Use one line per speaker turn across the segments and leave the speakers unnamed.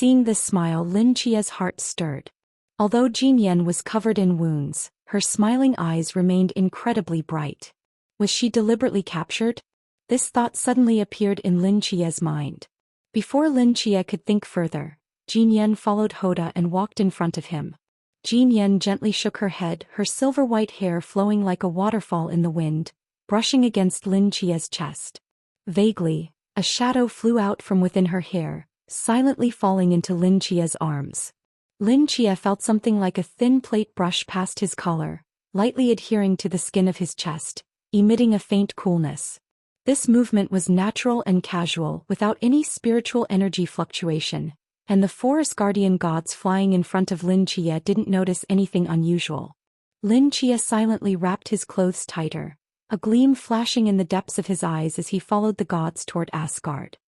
Seeing this smile, Lin Chia's heart stirred. Although Jin Yen was covered in wounds, her smiling eyes remained incredibly bright. Was she deliberately captured? This thought suddenly appeared in Lin Chia's mind. Before Lin Chia could think further, Jin Yen followed Hoda and walked in front of him. Jin Yen gently shook her head, her silver-white hair flowing like a waterfall in the wind, brushing against Lin Chia's chest. Vaguely, a shadow flew out from within her hair, silently falling into Lin Chia's arms. Lin Chia felt something like a thin plate brush past his collar, lightly adhering to the skin of his chest, emitting a faint coolness. This movement was natural and casual, without any spiritual energy fluctuation, and the forest guardian gods flying in front of Lin Chia didn't notice anything unusual. Lin Chia silently wrapped his clothes tighter, a gleam flashing in the depths of his eyes as he followed the gods toward Asgard.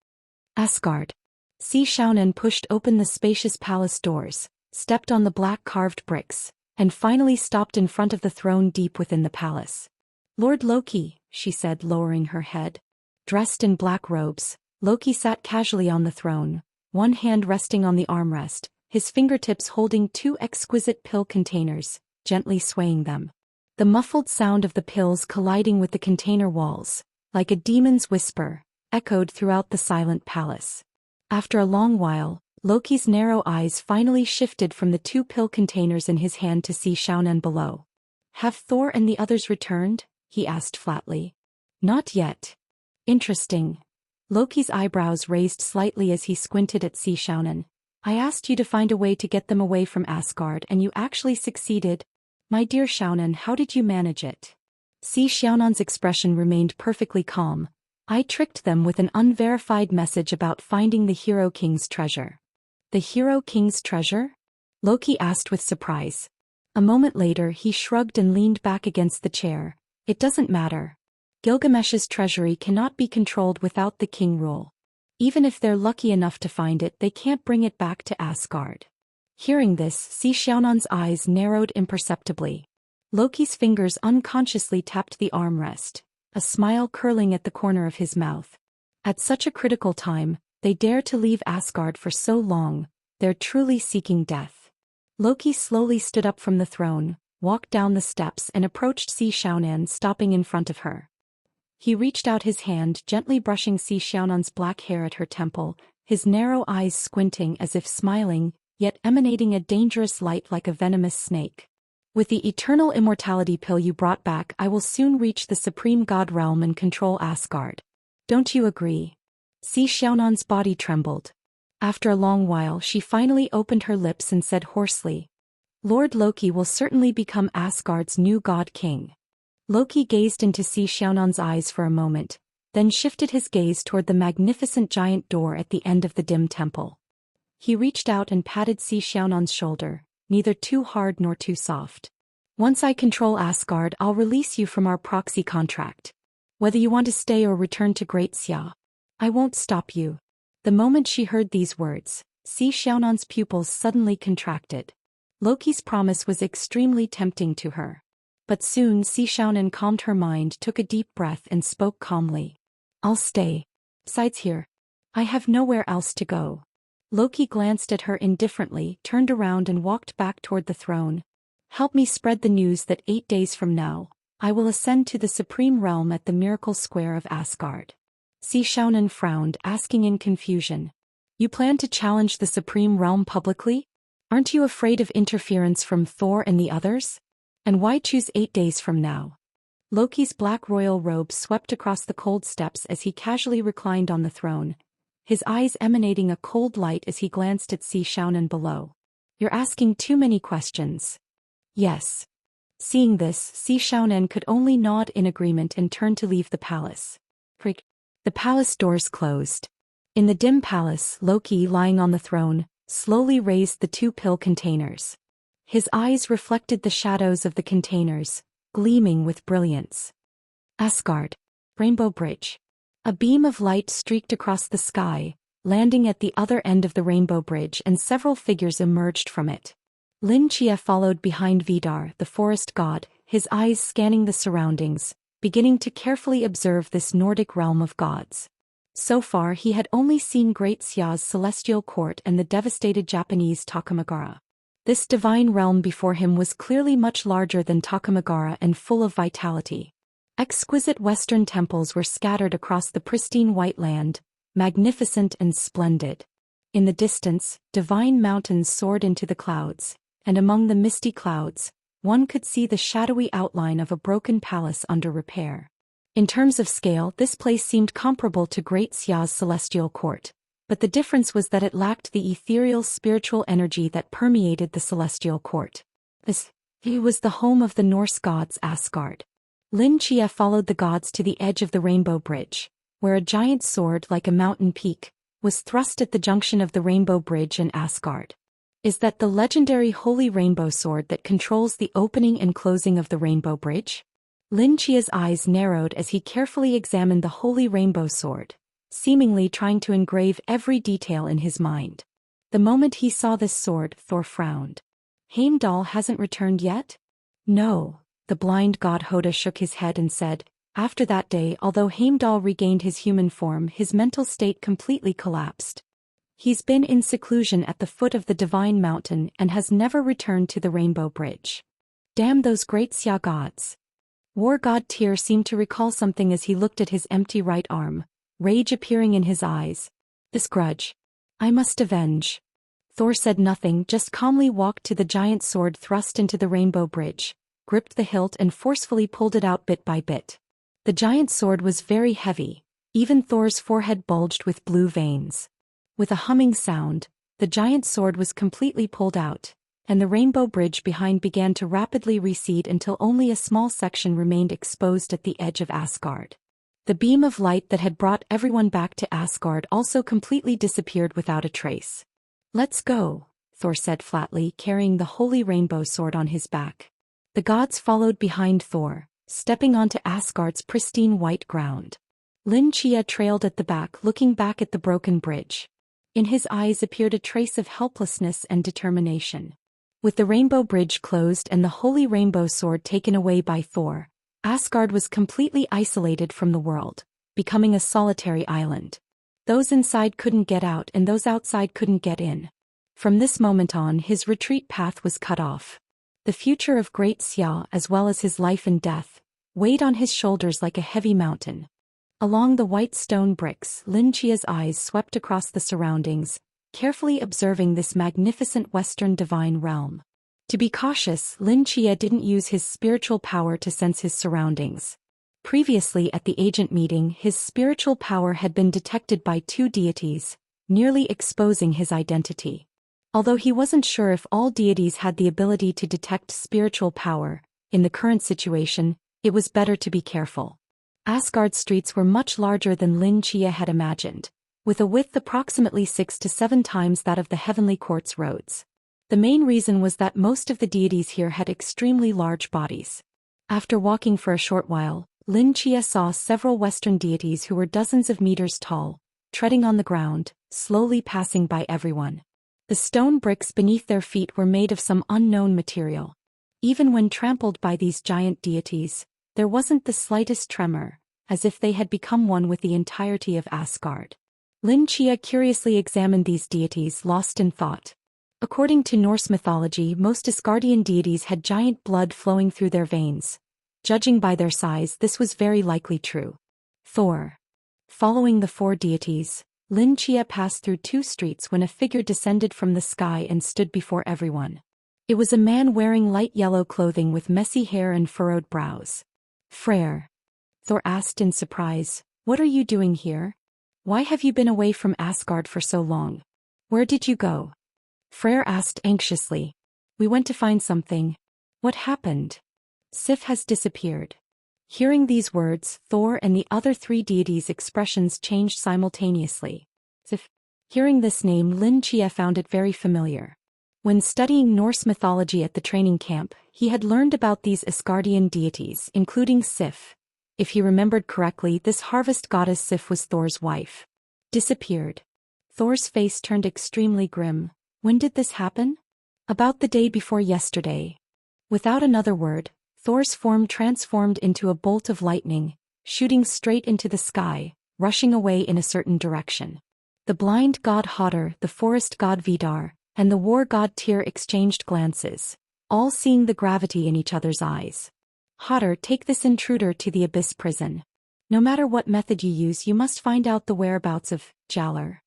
Asgard. Si Xiaonan pushed open the spacious palace doors, stepped on the black carved bricks, and finally stopped in front of the throne deep within the palace. Lord Loki, she said, lowering her head. Dressed in black robes, Loki sat casually on the throne, one hand resting on the armrest, his fingertips holding two exquisite pill containers, gently swaying them. The muffled sound of the pills colliding with the container walls, like a demon's whisper, echoed throughout the silent palace. After a long while, Loki's narrow eyes finally shifted from the two pill containers in his hand to Si Xiaonan below. Have Thor and the others returned? He asked flatly. Not yet. Interesting. Loki's eyebrows raised slightly as he squinted at Si Xiaonan. I asked you to find a way to get them away from Asgard and you actually succeeded. My dear Xiaonan, how did you manage it? Si Xiaonan's expression remained perfectly calm. I tricked them with an unverified message about finding the Hero King's treasure. The Hero King's treasure? Loki asked with surprise. A moment later he shrugged and leaned back against the chair. It doesn't matter. Gilgamesh's treasury cannot be controlled without the king rule. Even if they're lucky enough to find it, they can't bring it back to Asgard. Hearing this, Si Xiaonan's eyes narrowed imperceptibly. Loki's fingers unconsciously tapped the armrest, a smile curling at the corner of his mouth. At such a critical time, they dare to leave Asgard for so long, they're truly seeking death. Loki slowly stood up from the throne, walked down the steps and approached Si Xiaonan, stopping in front of her. He reached out his hand, gently brushing Si Xiaonan's black hair at her temple, his narrow eyes squinting as if smiling, yet emanating a dangerous light like a venomous snake. With the eternal immortality pill you brought back, I will soon reach the supreme god realm and control Asgard. Don't you agree? Si Xiaonan's body trembled. After a long while she finally opened her lips and said hoarsely, Lord Loki will certainly become Asgard's new god king. Loki gazed into Si Xiaonan's eyes for a moment, then shifted his gaze toward the magnificent giant door at the end of the dim temple. He reached out and patted Si Xiaonan's shoulder, neither too hard nor too soft. Once I control Asgard, I'll release you from our proxy contract. Whether you want to stay or return to Great Xia, I won't stop you. The moment she heard these words, Si Xiaonan's pupils suddenly contracted. Loki's promise was extremely tempting to her. But soon Si Xiaonan calmed her mind, took a deep breath and spoke calmly. I'll stay. Besides here, I have nowhere else to go. Loki glanced at her indifferently, turned around and walked back toward the throne. Help me spread the news that 8 days from now, I will ascend to the supreme realm at the miracle square of Asgard. Si Xiaonan frowned, asking in confusion. You plan to challenge the supreme realm publicly? Aren't you afraid of interference from Thor and the others? And why choose 8 days from now? Loki's black royal robe swept across the cold steps as he casually reclined on the throne, his eyes emanating a cold light as he glanced at Si Xiaonan below. You're asking too many questions. Yes. Seeing this, Si Xiaonan could only nod in agreement and turn to leave the palace. The palace doors closed. In the dim palace, Loki, lying on the throne, slowly raised the two pill containers. His eyes reflected the shadows of the containers, gleaming with brilliance. Asgard. Rainbow Bridge. A beam of light streaked across the sky, landing at the other end of the rainbow bridge, and several figures emerged from it. Lin Chia followed behind Vidar, the forest god, his eyes scanning the surroundings, beginning to carefully observe this Nordic realm of gods. So far he had only seen Great Xia's celestial court and the devastated Japanese Takamagara. This divine realm before him was clearly much larger than Takamagara and full of vitality. Exquisite Western temples were scattered across the pristine white land, magnificent and splendid. In the distance, divine mountains soared into the clouds, and among the misty clouds, one could see the shadowy outline of a broken palace under repair. In terms of scale, this place seemed comparable to Great Xia's celestial court, but the difference was that it lacked the ethereal spiritual energy that permeated the celestial court. It was the home of the Norse gods Asgard. Lin Chia followed the gods to the edge of the Rainbow Bridge, where a giant sword like a mountain peak was thrust at the junction of the Rainbow Bridge and Asgard. Is that the legendary Holy Rainbow Sword that controls the opening and closing of the Rainbow Bridge? Lin Chia's eyes narrowed as he carefully examined the Holy Rainbow Sword, seemingly trying to engrave every detail in his mind. The moment he saw this sword, Thor frowned. Heimdall hasn't returned yet? No. The blind god Hoda shook his head and said, after that day, although Heimdall regained his human form, his mental state completely collapsed. He's been in seclusion at the foot of the Divine Mountain and has never returned to the Rainbow Bridge. Damn those Great Xia gods. War god Tyr seemed to recall something as he looked at his empty right arm, rage appearing in his eyes. This grudge. I must avenge. Thor said nothing, just calmly walked to the giant sword thrust into the Rainbow Bridge, gripped the hilt and forcefully pulled it out bit by bit. The giant sword was very heavy, even Thor's forehead bulged with blue veins. With a humming sound, the giant sword was completely pulled out, and the Rainbow Bridge behind began to rapidly recede until only a small section remained exposed at the edge of Asgard. The beam of light that had brought everyone back to Asgard also completely disappeared without a trace. Let's go, Thor said flatly, carrying the Holy Rainbow Sword on his back. The gods followed behind Thor, stepping onto Asgard's pristine white ground. Lin Chia trailed at the back, looking back at the broken bridge. In his eyes appeared a trace of helplessness and determination. With the Rainbow Bridge closed and the Holy Rainbow Sword taken away by Thor, Asgard was completely isolated from the world, becoming a solitary island. Those inside couldn't get out and those outside couldn't get in. From this moment on, his retreat path was cut off. The future of Great Xia, as well as his life and death, weighed on his shoulders like a heavy mountain. Along the white stone bricks, Lin Chia's eyes swept across the surroundings, carefully observing this magnificent Western divine realm. To be cautious, Lin Chia didn't use his spiritual power to sense his surroundings. Previously at the agent meeting, his spiritual power had been detected by two deities, nearly exposing his identity. Although he wasn't sure if all deities had the ability to detect spiritual power, in the current situation, it was better to be careful. Asgard's streets were much larger than Lin Chia had imagined, with a width approximately 6 to 7 times that of the Heavenly Court's roads. The main reason was that most of the deities here had extremely large bodies. After walking for a short while, Lin Chia saw several Western deities who were dozens of meters tall, treading on the ground, slowly passing by everyone. The stone bricks beneath their feet were made of some unknown material. Even when trampled by these giant deities, there wasn't the slightest tremor, as if they had become one with the entirety of Asgard. Lin Chia curiously examined these deities, lost in thought. According to Norse mythology, most Asgardian deities had giant blood flowing through their veins. Judging by their size, this was very likely true. Thor. Following the four deities, Lin Chia passed through 2 streets when a figure descended from the sky and stood before everyone. It was a man wearing light yellow clothing with messy hair and furrowed brows. Freyr. Thor asked in surprise, "What are you doing here? Why have you been away from Asgard for so long? Where did you go?" Freyr asked anxiously. "We went to find something." "What happened?" "Sif has disappeared." Hearing these words, Thor and the other 3 deities' expressions changed simultaneously. Sif. Hearing this name, Lin Chia found it very familiar. When studying Norse mythology at the training camp, he had learned about these Asgardian deities, including Sif. If he remembered correctly, this harvest goddess Sif was Thor's wife. Disappeared. Thor's face turned extremely grim. When did this happen? About the day before yesterday. Without another word, Thor's form transformed into a bolt of lightning, shooting straight into the sky, rushing away in a certain direction. The blind god Hodder, the forest god Vidar, and the war god Tyr exchanged glances, all seeing the gravity in each other's eyes. Hodder, take this intruder to the abyss prison. No matter what method you use, you must find out the whereabouts of Jaller.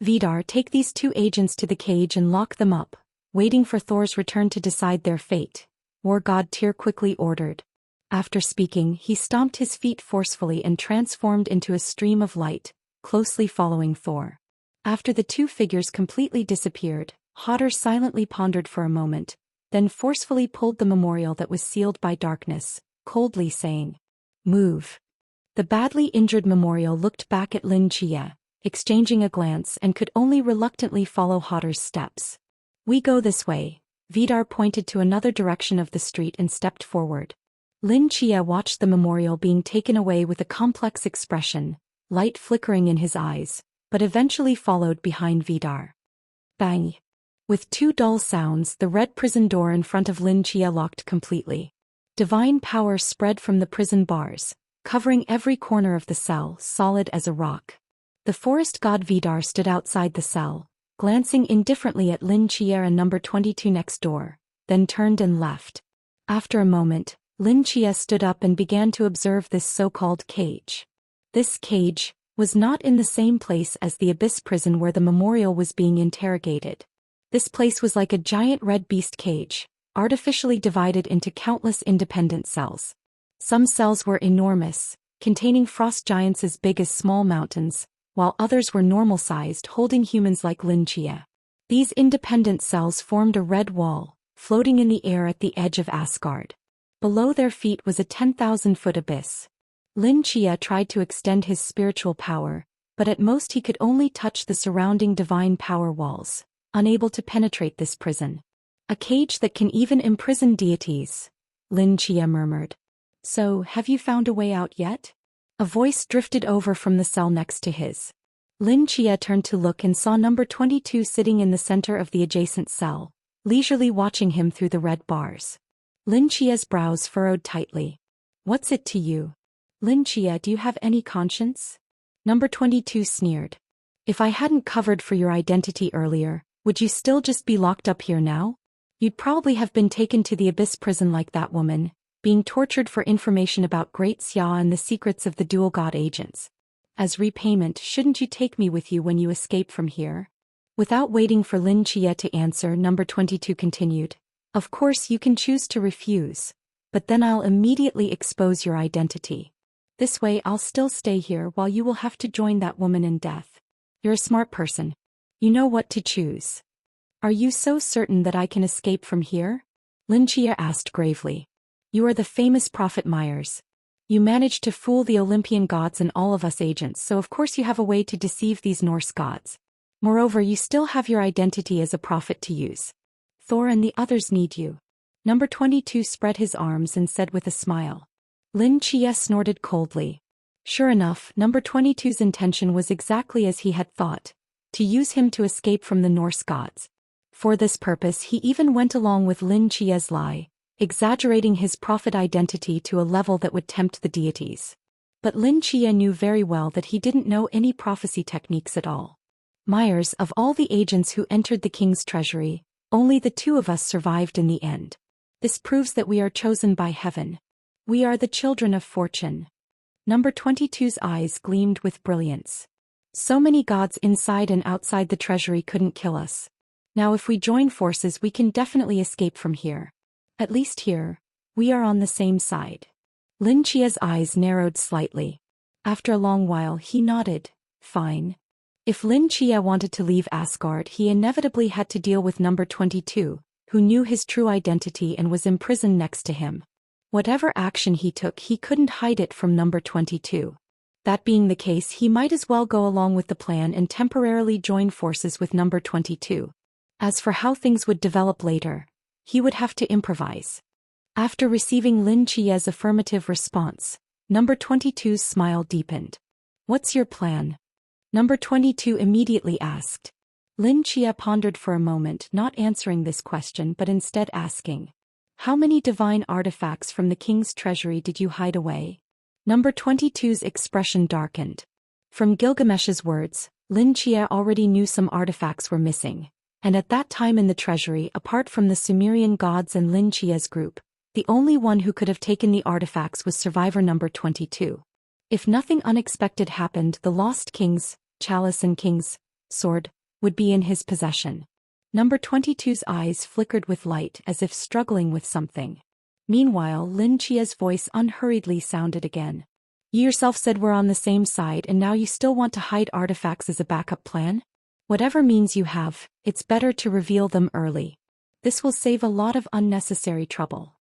Vidar, take these two agents to the cage and lock them up, waiting for Thor's return to decide their fate, war god Tyr quickly ordered. After speaking, he stomped his feet forcefully and transformed into a stream of light, closely following Thor. After the two figures completely disappeared, Hodder silently pondered for a moment, then forcefully pulled the memorial that was sealed by darkness, coldly saying, "Move." The badly injured memorial looked back at Lin Chia, exchanging a glance, and could only reluctantly follow Hodder's steps. "We go this way." Vidar pointed to another direction of the street and stepped forward. Lin Chia watched the memorial being taken away with a complex expression, light flickering in his eyes, but eventually followed behind Vidar. Bang! With two dull sounds, the red prison door in front of Lin Chia locked completely. Divine power spread from the prison bars, covering every corner of the cell, solid as a rock. The forest god Vidar stood outside the cell, glancing indifferently at Lin Chia and number 22 next door, then turned and left. After a moment, Lin Chia stood up and began to observe this so-called cage. This cage was not in the same place as the abyss prison where the memorial was being interrogated. This place was like a giant red beast cage, artificially divided into countless independent cells. Some cells were enormous, containing frost giants as big as small mountains, while others were normal-sized, holding humans like Lin Chia. These independent cells formed a red wall, floating in the air at the edge of Asgard. Below their feet was a 10,000-foot abyss. Lin Chia tried to extend his spiritual power, but at most he could only touch the surrounding divine power walls, unable to penetrate this prison. "A cage that can even imprison deities," Lin Chia murmured. "So, have you found a way out yet?" A voice drifted over from the cell next to his. Lin Chia turned to look and saw number 22 sitting in the center of the adjacent cell, leisurely watching him through the red bars. Lin Chia's brows furrowed tightly. "What's it to you? Lin Chia, do you have any conscience?" Number 22 sneered. "If I hadn't covered for your identity earlier, would you still just be locked up here now? You'd probably have been taken to the abyss prison like that woman, being tortured for information about Great Xia and the secrets of the dual god agents. As repayment, shouldn't you take me with you when you escape from here?" Without waiting for Lin Chia to answer, number 22 continued. "Of course you can choose to refuse, but then I'll immediately expose your identity. This way I'll still stay here while you will have to join that woman in death. You're a smart person. You know what to choose. Are you so certain that I can escape from here?" Lin Chia asked gravely. "You are the famous Prophet Myers. You managed to fool the Olympian gods and all of us agents, so of course you have a way to deceive these Norse gods. Moreover, you still have your identity as a prophet to use. Thor and the others need you." Number 22 spread his arms and said with a smile. Lin Chia snorted coldly. Sure enough, number 22's intention was exactly as he had thought, to use him to escape from the Norse gods. For this purpose he even went along with Lin Chia's lie, exaggerating his prophet identity to a level that would tempt the deities. But Lin Chia knew very well that he didn't know any prophecy techniques at all. "Myers, of all the agents who entered the king's treasury, only the two of us survived in the end. This proves that we are chosen by heaven. We are the children of fortune." Number 22's eyes gleamed with brilliance. "So many gods inside and outside the treasury couldn't kill us. Now if we join forces we can definitely escape from here. At least here, we are on the same side." Lin Chia's eyes narrowed slightly. After a long while he nodded. Fine. If Lin Chia wanted to leave Asgard, he inevitably had to deal with number 22, who knew his true identity and was imprisoned next to him. Whatever action he took, he couldn't hide it from number 22. That being the case, he might as well go along with the plan and temporarily join forces with number 22. As for how things would develop later, he would have to improvise. After receiving Lin Chia's affirmative response, number 22's smile deepened. "What's your plan?" Number 22 immediately asked. Lin Chia pondered for a moment, not answering this question but instead asking, "How many divine artifacts from the king's treasury did you hide away?" Number 22's expression darkened. From Gilgamesh's words, Lin Chia already knew some artifacts were missing, and at that time in the treasury, apart from the Sumerian gods and Lin Chia's group, the only one who could have taken the artifacts was survivor number 22. If nothing unexpected happened, the Lost King's chalice and King's sword would be in his possession. Number 22's eyes flickered with light as if struggling with something. Meanwhile, Lin Chia's voice unhurriedly sounded again. You yourself said we're on the same side, and now you still want to hide artifacts as a backup plan? Whatever means you have, it's better to reveal them early. This will save a lot of unnecessary trouble.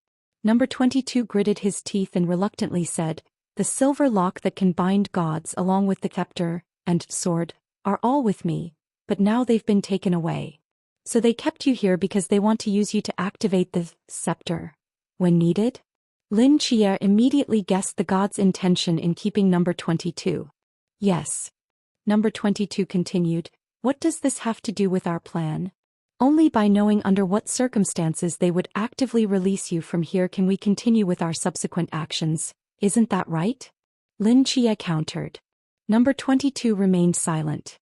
Number 22 gritted his teeth and reluctantly said, the silver lock that can bind gods along with the scepter and sword are all with me, but now they've been taken away. So they kept you here because they want to use you to activate the scepter when needed? Lin Chia immediately guessed the god's intention in keeping number 22. Yes. Number 22 continued, what does this have to do with our plan? Only by knowing under what circumstances they would actively release you from here can we continue with our subsequent actions, isn't that right? Lin Chia countered. Number 22 remained silent.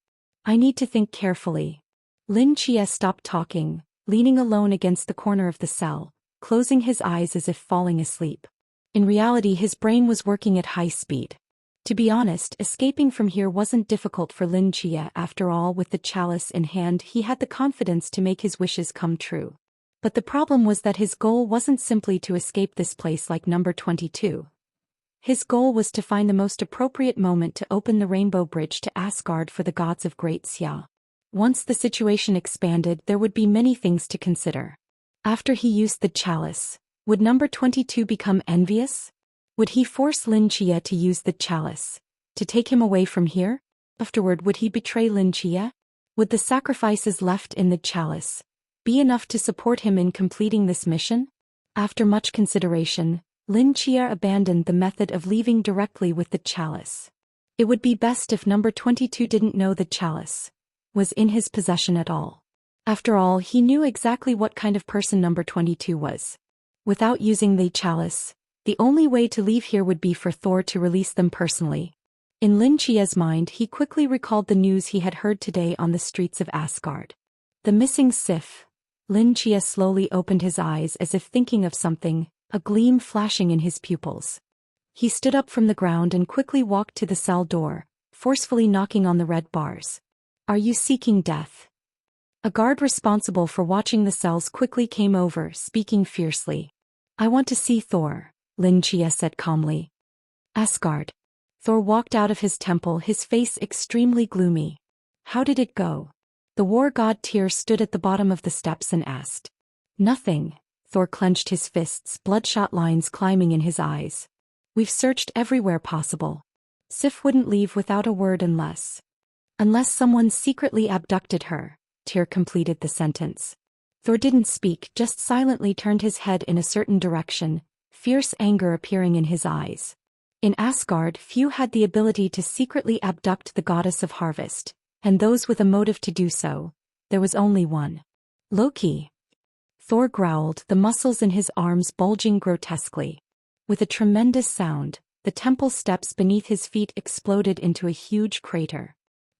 I need to think carefully. Lin Chia stopped talking, leaning alone against the corner of the cell, closing his eyes as if falling asleep. In reality, his brain was working at high speed. To be honest, escaping from here wasn't difficult for Lin Chia. After all, with the chalice in hand, he had the confidence to make his wishes come true. But the problem was that his goal wasn't simply to escape this place like number 22. His goal was to find the most appropriate moment to open the Rainbow Bridge to Asgard for the gods of Great Xia. Once the situation expanded, there would be many things to consider. After he used the chalice, would number 22 become envious? Would he force Lin Chia to use the chalice to take him away from here? Afterward, would he betray Lin Chia? Would the sacrifices left in the chalice be enough to support him in completing this mission? After much consideration, Lin Chia abandoned the method of leaving directly with the chalice. It would be best if number 22 didn't know the chalice was in his possession at all. After all, he knew exactly what kind of person number 22 was. Without using the chalice, the only way to leave here would be for Thor to release them personally. In Lin Chia's mind, he quickly recalled the news he had heard today on the streets of Asgard. The missing Sif. Lin Chia slowly opened his eyes as if thinking of something, a gleam flashing in his pupils. He stood up from the ground and quickly walked to the cell door, forcefully knocking on the red bars. Are you seeking death? A guard responsible for watching the cells quickly came over, speaking fiercely. I want to see Thor, Lin Chia said calmly. Asgard. Thor walked out of his temple, his face extremely gloomy. How did it go? The war god Tyr stood at the bottom of the steps and asked. Nothing. Thor clenched his fists, bloodshot lines climbing in his eyes. We've searched everywhere possible. Sif wouldn't leave without a word unless someone secretly abducted her, Tyr completed the sentence. Thor didn't speak, just silently turned his head in a certain direction, fierce anger appearing in his eyes. In Asgard, few had the ability to secretly abduct the goddess of harvest, and those with a motive to do so. There was only one. Loki. Thor growled, the muscles in his arms bulging grotesquely. With a tremendous sound, the temple steps beneath his feet exploded into a huge crater.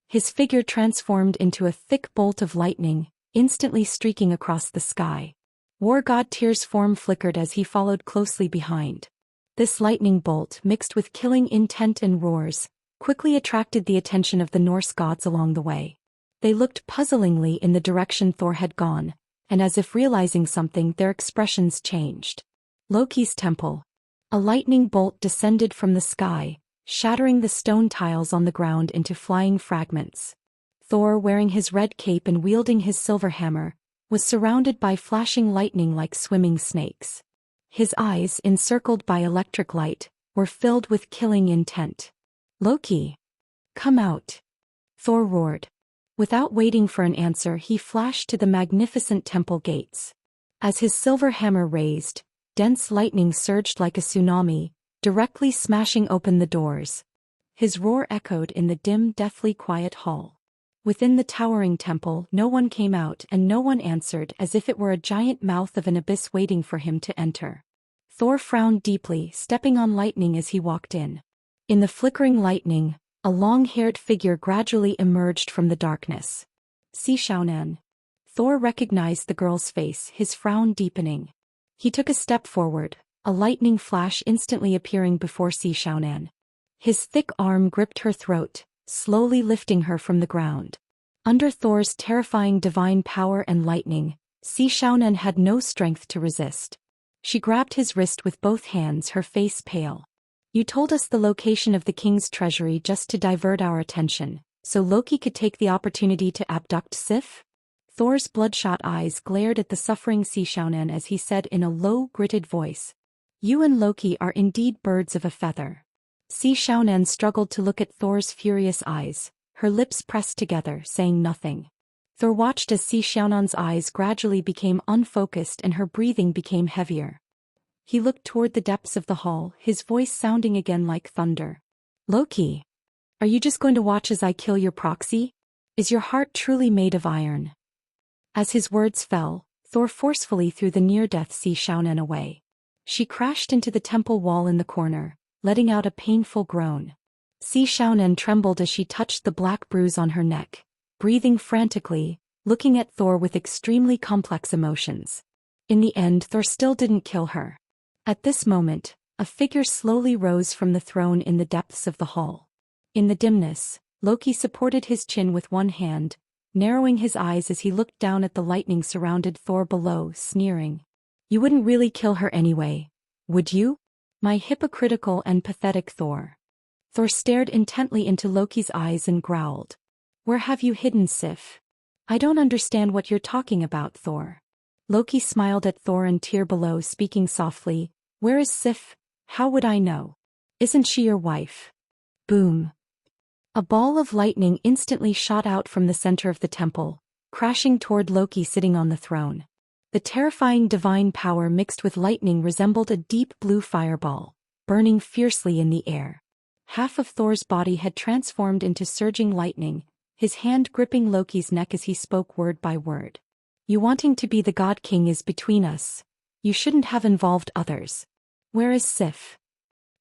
His figure transformed into a thick bolt of lightning, instantly streaking across the sky. War god Tyr's form flickered as he followed closely behind. This lightning bolt, mixed with killing intent and roars, quickly attracted the attention of the Norse gods along the way. They looked puzzlingly in the direction Thor had gone, and as if realizing something, their expressions changed. Loki's temple. A lightning bolt descended from the sky, shattering the stone tiles on the ground into flying fragments. Thor, wearing his red cape and wielding his silver hammer, was surrounded by flashing lightning like swimming snakes. His eyes, encircled by electric light, were filled with killing intent. Loki! Come out! Thor roared. Without waiting for an answer, he flashed to the magnificent temple gates. As his silver hammer raised, dense lightning surged like a tsunami, directly smashing open the doors. His roar echoed in the dim, deathly quiet hall. Within the towering temple, no one came out and no one answered, as if it were a giant mouth of an abyss waiting for him to enter. Thor frowned deeply, stepping on lightning as he walked in. In the flickering lightning, A long-haired figure gradually emerged from the darkness. Si Xiaonan. Thor recognized the girl's face, his frown deepening. He took a step forward, a lightning flash instantly appearing before Si Xiaonan. His thick arm gripped her throat, slowly lifting her from the ground. Under Thor's terrifying divine power and lightning, Si Xiaonan had no strength to resist. She grabbed his wrist with both hands, her face pale. You told us the location of the king's treasury just to divert our attention, so Loki could take the opportunity to abduct Sif? Thor's bloodshot eyes glared at the suffering Si Xiaonan as he said in a low, gritted voice. You and Loki are indeed birds of a feather. Si Xiaonan struggled to look at Thor's furious eyes, her lips pressed together, saying nothing. Thor watched as Si Xiaonan's eyes gradually became unfocused and her breathing became heavier. He looked toward the depths of the hall, his voice sounding again like thunder. Loki, are you just going to watch as I kill your proxy? Is your heart truly made of iron? As his words fell, Thor forcefully threw the near-death Si Xiaonan away. She crashed into the temple wall in the corner, letting out a painful groan. Si Xiaonan trembled as she touched the black bruise on her neck, breathing frantically, looking at Thor with extremely complex emotions. In the end, Thor still didn't kill her. At this moment, a figure slowly rose from the throne in the depths of the hall. In the dimness, Loki supported his chin with one hand, narrowing his eyes as he looked down at the lightning-surrounded Thor below, sneering. You wouldn't really kill her anyway, would you? My hypocritical and pathetic Thor. Thor stared intently into Loki's eyes and growled. Where have you hidden Sif? I don't understand what you're talking about, Thor. Loki smiled at Thor and Tyr below, speaking softly. Where is Sif? How would I know? Isn't she your wife? Boom. A ball of lightning instantly shot out from the center of the temple, crashing toward Loki sitting on the throne. The terrifying divine power mixed with lightning resembled a deep blue fireball, burning fiercely in the air. Half of Thor's body had transformed into surging lightning, his hand gripping Loki's neck as he spoke word by word. You wanting to be the God King is between us. You shouldn't have involved others. Where is Sif?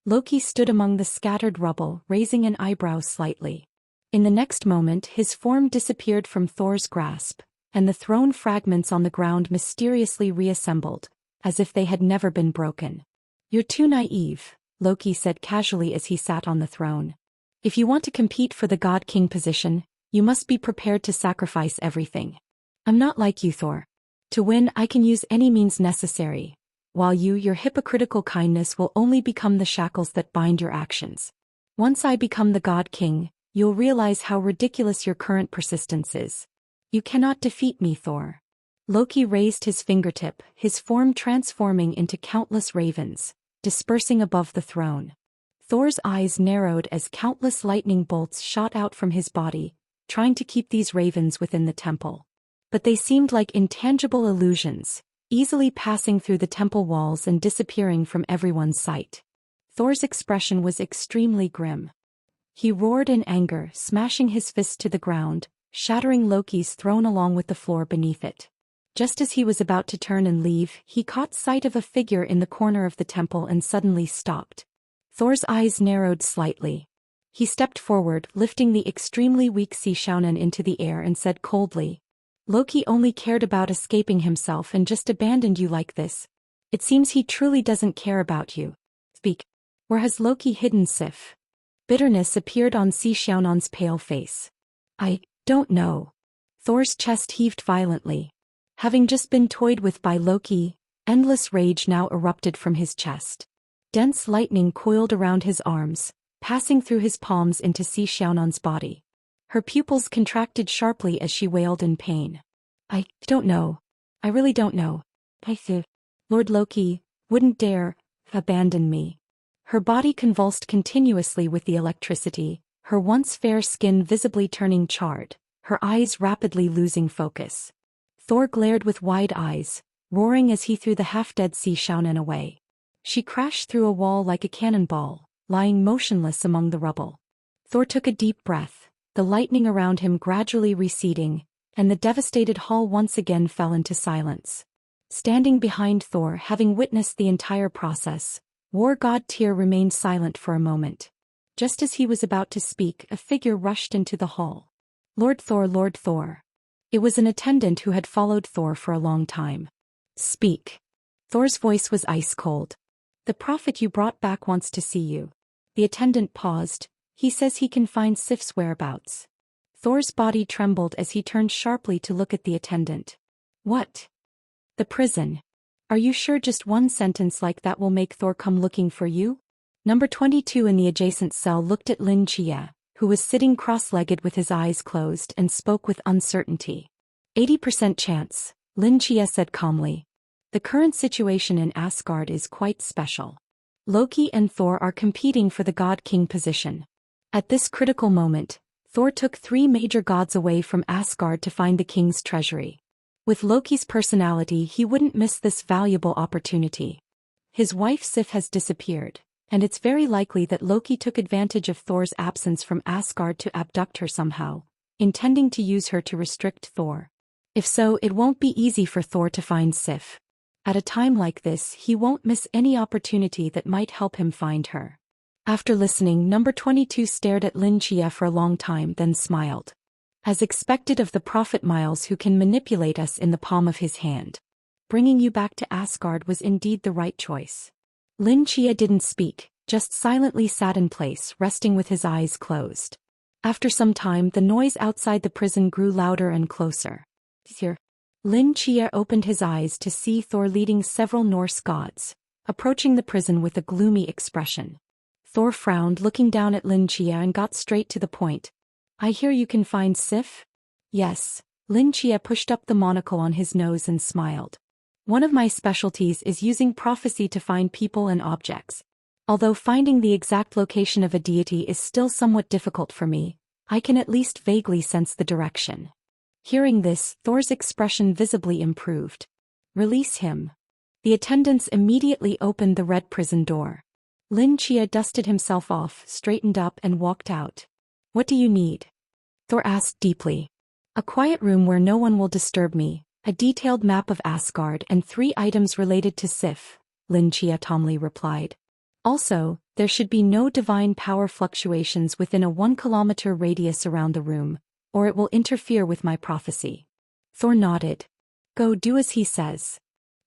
Loki stood among the scattered rubble, raising an eyebrow slightly. In the next moment his form disappeared from Thor's grasp, and the throne fragments on the ground mysteriously reassembled, as if they had never been broken. You're too naive, Loki said casually as he sat on the throne. If you want to compete for the God King position, you must be prepared to sacrifice everything. I'm not like you, Thor. To win, I can use any means necessary, while your hypocritical kindness will only become the shackles that bind your actions. Once I become the God King, you'll realize how ridiculous your current persistence is. You cannot defeat me, Thor. Loki raised his fingertip, his form transforming into countless ravens, dispersing above the throne. Thor's eyes narrowed as countless lightning bolts shot out from his body, trying to keep these ravens within the temple. But they seemed like intangible illusions, easily passing through the temple walls and disappearing from everyone's sight. Thor's expression was extremely grim. He roared in anger, smashing his fist to the ground, shattering Loki's throne along with the floor beneath it. Just as he was about to turn and leave, he caught sight of a figure in the corner of the temple and suddenly stopped. Thor's eyes narrowed slightly. He stepped forward, lifting the extremely weak Si Xiaonan into the air and said coldly, Loki only cared about escaping himself and just abandoned you like this. It seems he truly doesn't care about you. Speak. Where has Loki hidden Sif? Bitterness appeared on Si Xiaonan's pale face. I don't know. Thor's chest heaved violently. Having just been toyed with by Loki, endless rage now erupted from his chest. Dense lightning coiled around his arms, passing through his palms into Si Xiaonan's body. Her pupils contracted sharply as she wailed in pain. I don't know. I really don't know. Lord Loki wouldn't dare abandon me. Her body convulsed continuously with the electricity, her once fair skin visibly turning charred, her eyes rapidly losing focus. Thor glared with wide eyes, roaring as he threw the half-dead Si Xiaonan away. She crashed through a wall like a cannonball, lying motionless among the rubble. Thor took a deep breath, the lightning around him gradually receding, and the devastated hall once again fell into silence. Standing behind Thor, having witnessed the entire process, war god Tyr remained silent for a moment. Just as he was about to speak, a figure rushed into the hall. Lord Thor, Lord Thor. It was an attendant who had followed Thor for a long time. Speak. Thor's voice was ice cold. The prophet you brought back wants to see you. The attendant paused. He says he can find Sif's whereabouts. Thor's body trembled as he turned sharply to look at the attendant. What? The prison. Are you sure just one sentence like that will make Thor come looking for you? Number 22 in the adjacent cell looked at Lin Chia, who was sitting cross-legged with his eyes closed, and spoke with uncertainty. 80% chance, Lin Chia said calmly. The current situation in Asgard is quite special. Loki and Thor are competing for the God King position. At this critical moment, Thor took 3 major gods away from Asgard to find the king's treasury. With Loki's personality, he wouldn't miss this valuable opportunity. His wife Sif has disappeared, and it's very likely that Loki took advantage of Thor's absence from Asgard to abduct her somehow, intending to use her to restrict Thor. If so, it won't be easy for Thor to find Sif. At a time like this, he won't miss any opportunity that might help him find her. After listening, number 22 stared at Lin Chia for a long time, then smiled. As expected of the prophet Miles, who can manipulate us in the palm of his hand. Bringing you back to Asgard was indeed the right choice. Lin Chia didn't speak, just silently sat in place, resting with his eyes closed. After some time, the noise outside the prison grew louder and closer. Here. Lin Chia opened his eyes to see Thor leading several Norse gods, approaching the prison with a gloomy expression. Thor frowned, looking down at Lin Chia, and got straight to the point. I hear you can find Sif? Yes. Lin Chia pushed up the monocle on his nose and smiled. One of my specialties is using prophecy to find people and objects. Although finding the exact location of a deity is still somewhat difficult for me, I can at least vaguely sense the direction. Hearing this, Thor's expression visibly improved. Release him. The attendants immediately opened the red prison door. Lin Chia dusted himself off, straightened up, and walked out. What do you need? Thor asked deeply. A quiet room where no one will disturb me, a detailed map of Asgard, and 3 items related to Sif, Lin Chia calmly replied. Also, there should be no divine power fluctuations within a 1-kilometer radius around the room, or it will interfere with my prophecy. Thor nodded. Go do as he says.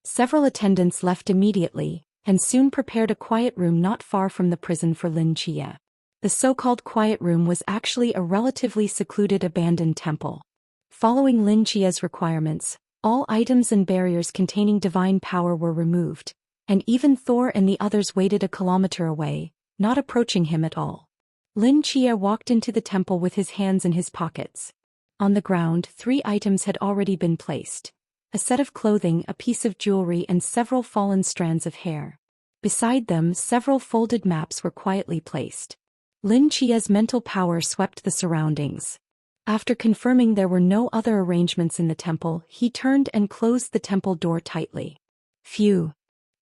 Several attendants left immediately, and soon prepared a quiet room not far from the prison for Lin Chia. The so-called quiet room was actually a relatively secluded abandoned temple. Following Lin Chia's requirements, all items and barriers containing divine power were removed, and even Thor and the others waited a kilometer away, not approaching him at all. Lin Chia walked into the temple with his hands in his pockets. On the ground, 3 items had already been placed. A set of clothing, a piece of jewelry, and several fallen strands of hair. Beside them, several folded maps were quietly placed. Lin Chia's mental power swept the surroundings. After confirming there were no other arrangements in the temple, he turned and closed the temple door tightly. Phew.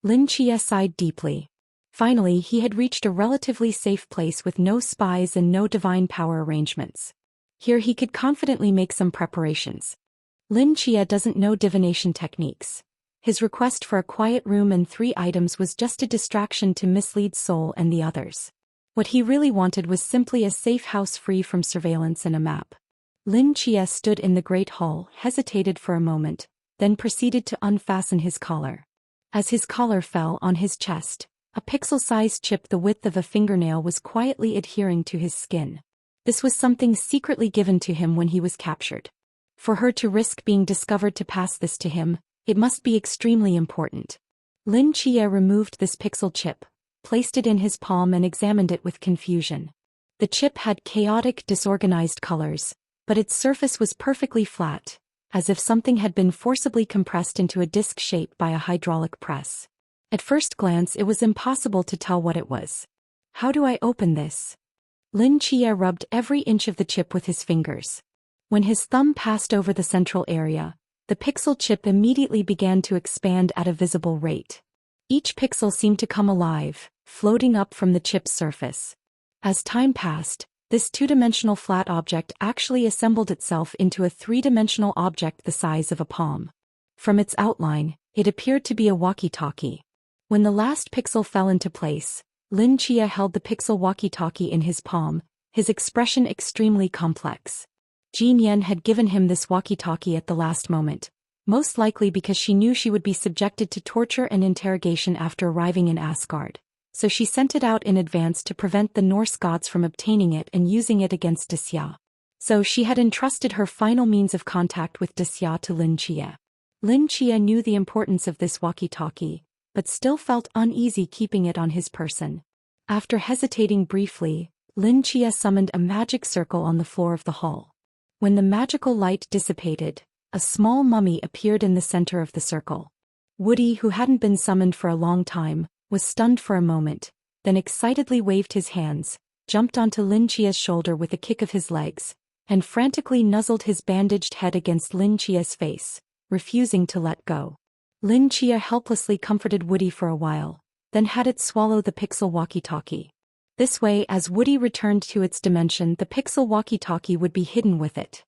Lin Chia sighed deeply. Finally, he had reached a relatively safe place with no spies and no divine power arrangements. Here he could confidently make some preparations. Lin Chia doesn't know divination techniques. His request for a quiet room and 3 items was just a distraction to mislead Soul and the others. What he really wanted was simply a safe house free from surveillance and a map. Lin Chia stood in the great hall, hesitated for a moment, then proceeded to unfasten his collar. As his collar fell on his chest, a pixel-sized chip the width of a fingernail was quietly adhering to his skin. This was something secretly given to him when he was captured. For her to risk being discovered to pass this to him, it must be extremely important. Lin Chia removed this pixel chip, placed it in his palm, and examined it with confusion. The chip had chaotic, disorganized colors, but its surface was perfectly flat, as if something had been forcibly compressed into a disc shape by a hydraulic press. At first glance, it was impossible to tell what it was. How do I open this? Lin Chia rubbed every inch of the chip with his fingers. When his thumb passed over the central area, the pixel chip immediately began to expand at a visible rate. Each pixel seemed to come alive, floating up from the chip's surface. As time passed, this 2-dimensional flat object actually assembled itself into a 3-dimensional object the size of a palm. From its outline, it appeared to be a walkie-talkie. When the last pixel fell into place, Lin Chia held the pixel walkie-talkie in his palm, his expression extremely complex. Jin Yen had given him this walkie-talkie at the last moment, most likely because she knew she would be subjected to torture and interrogation after arriving in Asgard, so she sent it out in advance to prevent the Norse gods from obtaining it and using it against Desya. So she had entrusted her final means of contact with Desya to Lin Chia. Lin Chia knew the importance of this walkie-talkie, but still felt uneasy keeping it on his person. After hesitating briefly, Lin Chia summoned a magic circle on the floor of the hall. When the magical light dissipated, a small mummy appeared in the center of the circle. Woody, who hadn't been summoned for a long time, was stunned for a moment, then excitedly waved his hands, jumped onto Lin Chia's shoulder with a kick of his legs, and frantically nuzzled his bandaged head against Lin Chia's face, refusing to let go. Lin Chia helplessly comforted Woody for a while, then had it swallow the pixel walkie-talkie. This way, as Woody returned to its dimension, the pixel walkie-talkie would be hidden with it.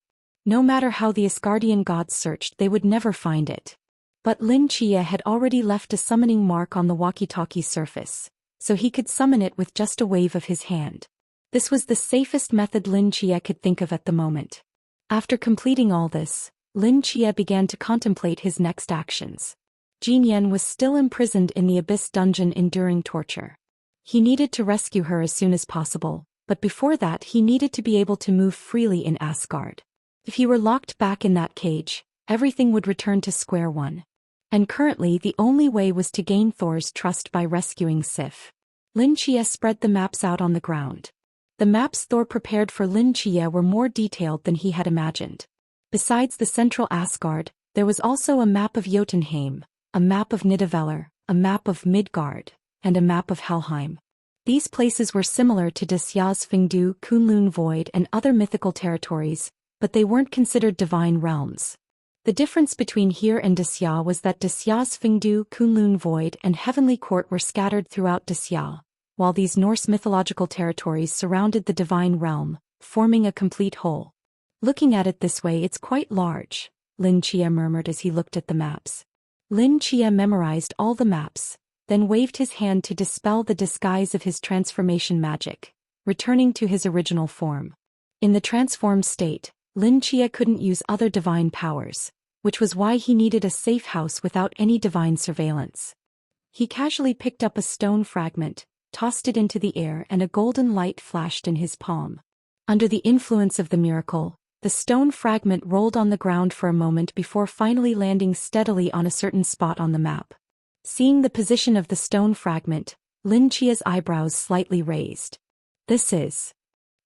No matter how the Asgardian gods searched, they would never find it. But Lin Chia had already left a summoning mark on the walkie-talkie's surface, so he could summon it with just a wave of his hand. This was the safest method Lin Chia could think of at the moment. After completing all this, Lin Chia began to contemplate his next actions. Jin Yen was still imprisoned in the Abyss dungeon enduring torture. He needed to rescue her as soon as possible, but before that he needed to be able to move freely in Asgard. If he were locked back in that cage, everything would return to square one. And currently the only way was to gain Thor's trust by rescuing Sif. Lin Chia spread the maps out on the ground. The maps Thor prepared for Lin Chia were more detailed than he had imagined. Besides the central Asgard, there was also a map of Jotunheim, a map of Nidavellir, a map of Midgard, and a map of Helheim. These places were similar to Desya's Fingdu, Kunlun Void and other mythical territories, but they weren't considered divine realms. The difference between here and Desya was that Desya's Fingdu, Kunlun Void and Heavenly Court were scattered throughout Desya, while these Norse mythological territories surrounded the divine realm, forming a complete whole. Looking at it this way, it's quite large, Lin Chia murmured as he looked at the maps. Lin Chia memorized all the maps, then waved his hand to dispel the disguise of his transformation magic, returning to his original form. In the transformed state, Lin Chia couldn't use other divine powers, which was why he needed a safe house without any divine surveillance. He casually picked up a stone fragment, tossed it into the air, and a golden light flashed in his palm. Under the influence of the miracle, the stone fragment rolled on the ground for a moment before finally landing steadily on a certain spot on the map. Seeing the position of the stone fragment, Lin Chia's eyebrows slightly raised. This is.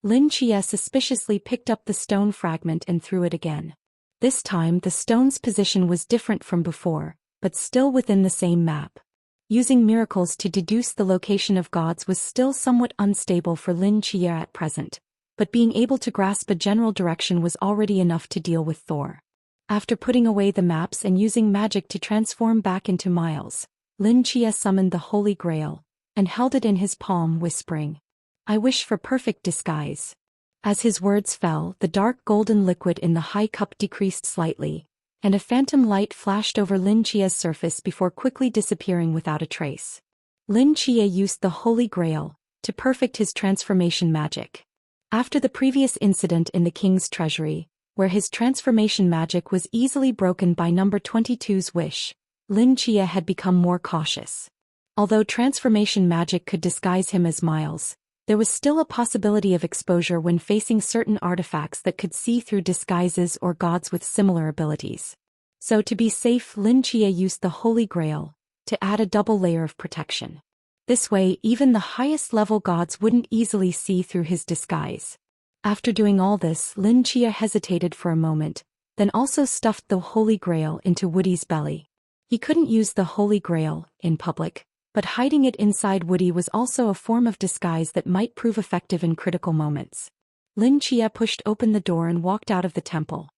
Lin Chia suspiciously picked up the stone fragment and threw it again. This time the stone's position was different from before, but still within the same map. Using miracles to deduce the location of gods was still somewhat unstable for Lin Chia at present, but being able to grasp a general direction was already enough to deal with Thor. After putting away the maps and using magic to transform back into Miles, Lin Chia summoned the Holy Grail, and held it in his palm, whispering, "I wish for perfect disguise." As his words fell, the dark golden liquid in the high cup decreased slightly, and a phantom light flashed over Lin Chia's surface before quickly disappearing without a trace. Lin Chia used the Holy Grail to perfect his transformation magic. After the previous incident in the king's treasury, where his transformation magic was easily broken by number 22's wish, Lin Chia had become more cautious. Although transformation magic could disguise him as Miles, there was still a possibility of exposure when facing certain artifacts that could see through disguises or gods with similar abilities. So to be safe, Lin Chia used the Holy Grail to add a double layer of protection. This way, even the highest level gods wouldn't easily see through his disguise. After doing all this, Lin Chia hesitated for a moment, then also stuffed the Holy Grail into Woody's belly. He couldn't use the Holy Grail in public, but hiding it inside Woody was also a form of disguise that might prove effective in critical moments. Lin Chia pushed open the door and walked out of the temple.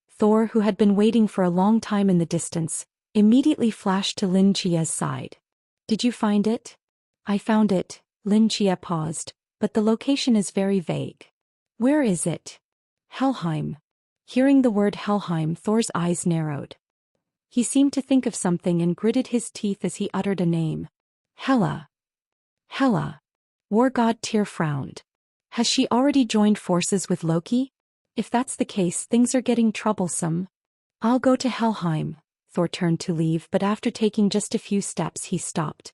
Thor, who had been waiting for a long time in the distance, immediately flashed to Lin Chia's side. "Did you find it?" "I found it," Lin Chia paused, "but the location is very vague." "Where is it?" "Helheim." Hearing the word Helheim, Thor's eyes narrowed. He seemed to think of something and gritted his teeth as he uttered a name. "Hela. Hela." War god Tyr frowned. Has she already joined forces with Loki? If that's the case, things are getting troublesome. I'll go to Helheim. Thor turned to leave, but after taking just a few steps he stopped.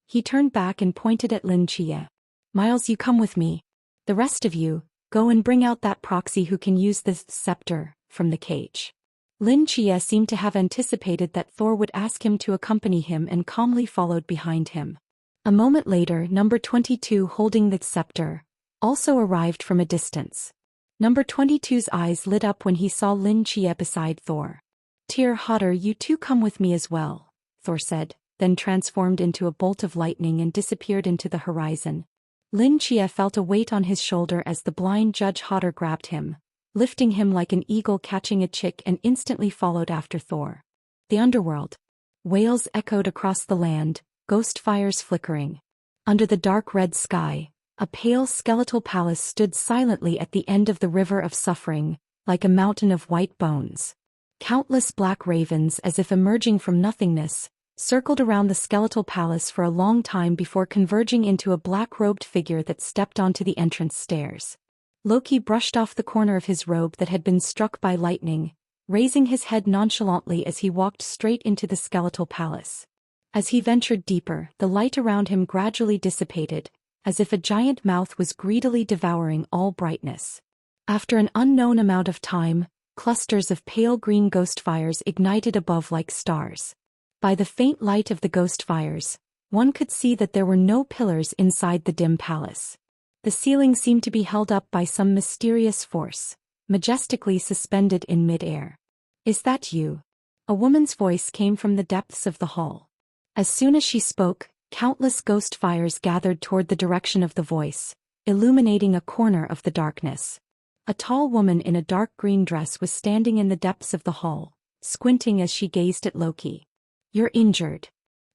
He turned back and pointed at Lin Chia. Miles, you come with me. The rest of you, go and bring out that proxy who can use the scepter from the cage. Lin Chia seemed to have anticipated that Thor would ask him to accompany him and calmly followed behind him. A moment later, number 22 holding the scepter also arrived from a distance. Number 22's eyes lit up when he saw Lin Chia beside Thor. Tyr Hotter, you two come with me as well, Thor said, then transformed into a bolt of lightning and disappeared into the horizon. Lin Chia felt a weight on his shoulder as the blind Judge Hotter grabbed him, lifting him like an eagle catching a chick, and instantly followed after Thor. The underworld. Wails echoed across the land, ghost fires flickering. Under the dark red sky, a pale skeletal palace stood silently at the end of the river of suffering, like a mountain of white bones. Countless black ravens, as if emerging from nothingness, circled around the skeletal palace for a long time before converging into a black-robed figure that stepped onto the entrance stairs. Loki brushed off the corner of his robe that had been struck by lightning, raising his head nonchalantly as he walked straight into the skeletal palace. As he ventured deeper, the light around him gradually dissipated, as if a giant mouth was greedily devouring all brightness. After an unknown amount of time, clusters of pale green ghost fires ignited above like stars. By the faint light of the ghost fires, one could see that there were no pillars inside the dim palace. The ceiling seemed to be held up by some mysterious force, majestically suspended in mid-air. Is that you? A woman's voice came from the depths of the hall. As soon as she spoke, countless ghost fires gathered toward the direction of the voice, illuminating a corner of the darkness. A tall woman in a dark green dress was standing in the depths of the hall, squinting as she gazed at Loki. You're injured.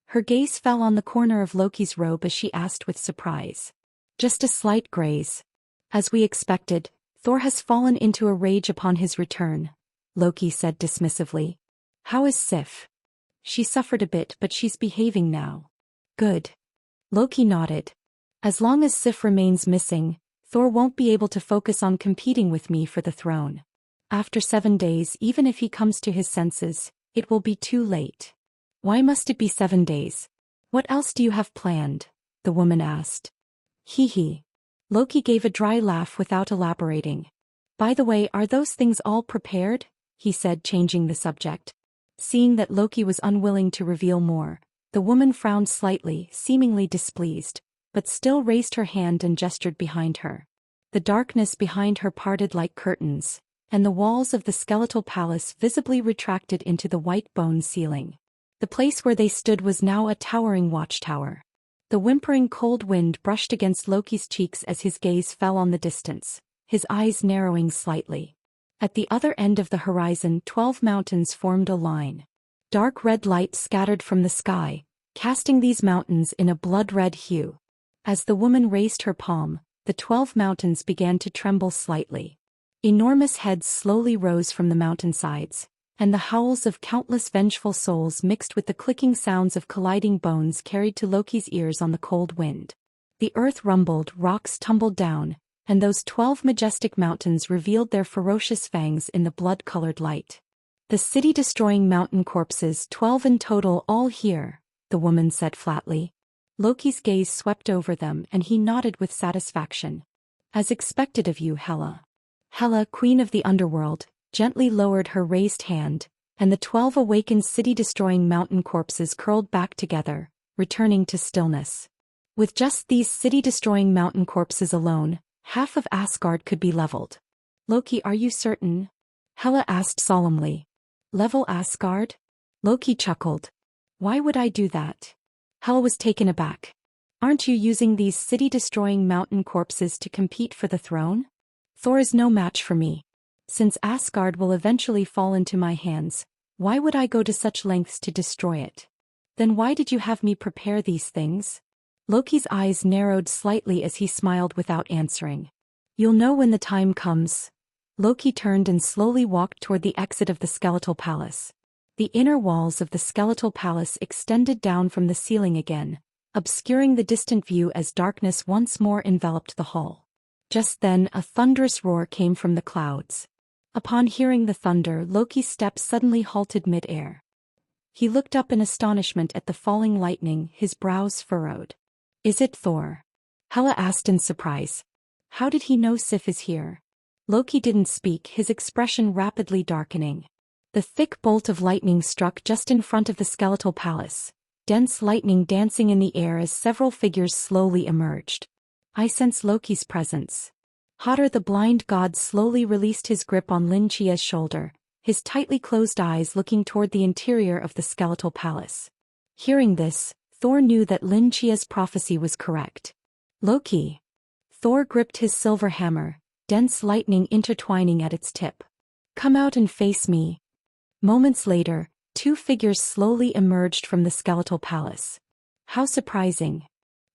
Her gaze fell on the corner of Loki's robe as she asked with surprise. Just a slight graze. As we expected, Thor has fallen into a rage upon his return, Loki said dismissively. How is Sif? She suffered a bit, but she's behaving now. Good. Loki nodded. As long as Sif remains missing, Thor won't be able to focus on competing with me for the throne. After 7 days, even if he comes to his senses, it will be too late. Why must it be 7 days? What else do you have planned? The woman asked. Hee hee. Loki gave a dry laugh without elaborating. By the way, are those things all prepared? He said, changing the subject. Seeing that Loki was unwilling to reveal more, the woman frowned slightly, seemingly displeased, but still raised her hand and gestured behind her. The darkness behind her parted like curtains, and the walls of the skeletal palace visibly retracted into the white bone ceiling. The place where they stood was now a towering watchtower. The whimpering cold wind brushed against Loki's cheeks as his gaze fell on the distance, his eyes narrowing slightly. At the other end of the horizon, 12 mountains formed a line. Dark red light scattered from the sky, casting these mountains in a blood-red hue. As the woman raised her palm, the 12 mountains began to tremble slightly. Enormous heads slowly rose from the mountainsides, and the howls of countless vengeful souls mixed with the clicking sounds of colliding bones carried to Loki's ears on the cold wind. The earth rumbled, rocks tumbled down, and those 12 majestic mountains revealed their ferocious fangs in the blood-colored light. The city-destroying mountain corpses, 12 in total, all here, the woman said flatly. Loki's gaze swept over them and he nodded with satisfaction. As expected of you, Hela. Hela, queen of the underworld, gently lowered her raised hand, and the 12 awakened city-destroying mountain corpses curled back together, returning to stillness. With just these city-destroying mountain corpses alone, half of Asgard could be leveled. Loki, are you certain? Hela asked solemnly. Level Asgard? Loki chuckled. Why would I do that? Hela was taken aback. Aren't you using these city-destroying mountain corpses to compete for the throne? Thor is no match for me. Since Asgard will eventually fall into my hands, why would I go to such lengths to destroy it? Then why did you have me prepare these things? Loki's eyes narrowed slightly as he smiled without answering. You'll know when the time comes. Loki turned and slowly walked toward the exit of the skeletal palace. The inner walls of the skeletal palace extended down from the ceiling again, obscuring the distant view as darkness once more enveloped the hall. Just then, a thunderous roar came from the clouds. Upon hearing the thunder, Loki's steps suddenly halted mid-air. He looked up in astonishment at the falling lightning, his brows furrowed. "Is it Thor?" Hela asked in surprise. "How did he know Sif is here?" Loki didn't speak, his expression rapidly darkening. The thick bolt of lightning struck just in front of the skeletal palace, dense lightning dancing in the air as several figures slowly emerged. "I sense Loki's presence." Hotter, the blind god, slowly released his grip on Lin Chia's shoulder, his tightly closed eyes looking toward the interior of the skeletal palace. Hearing this, Thor knew that Lin Chia's prophecy was correct. "Loki." Thor gripped his silver hammer, dense lightning intertwining at its tip. "Come out and face me." Moments later, two figures slowly emerged from the skeletal palace. How surprising.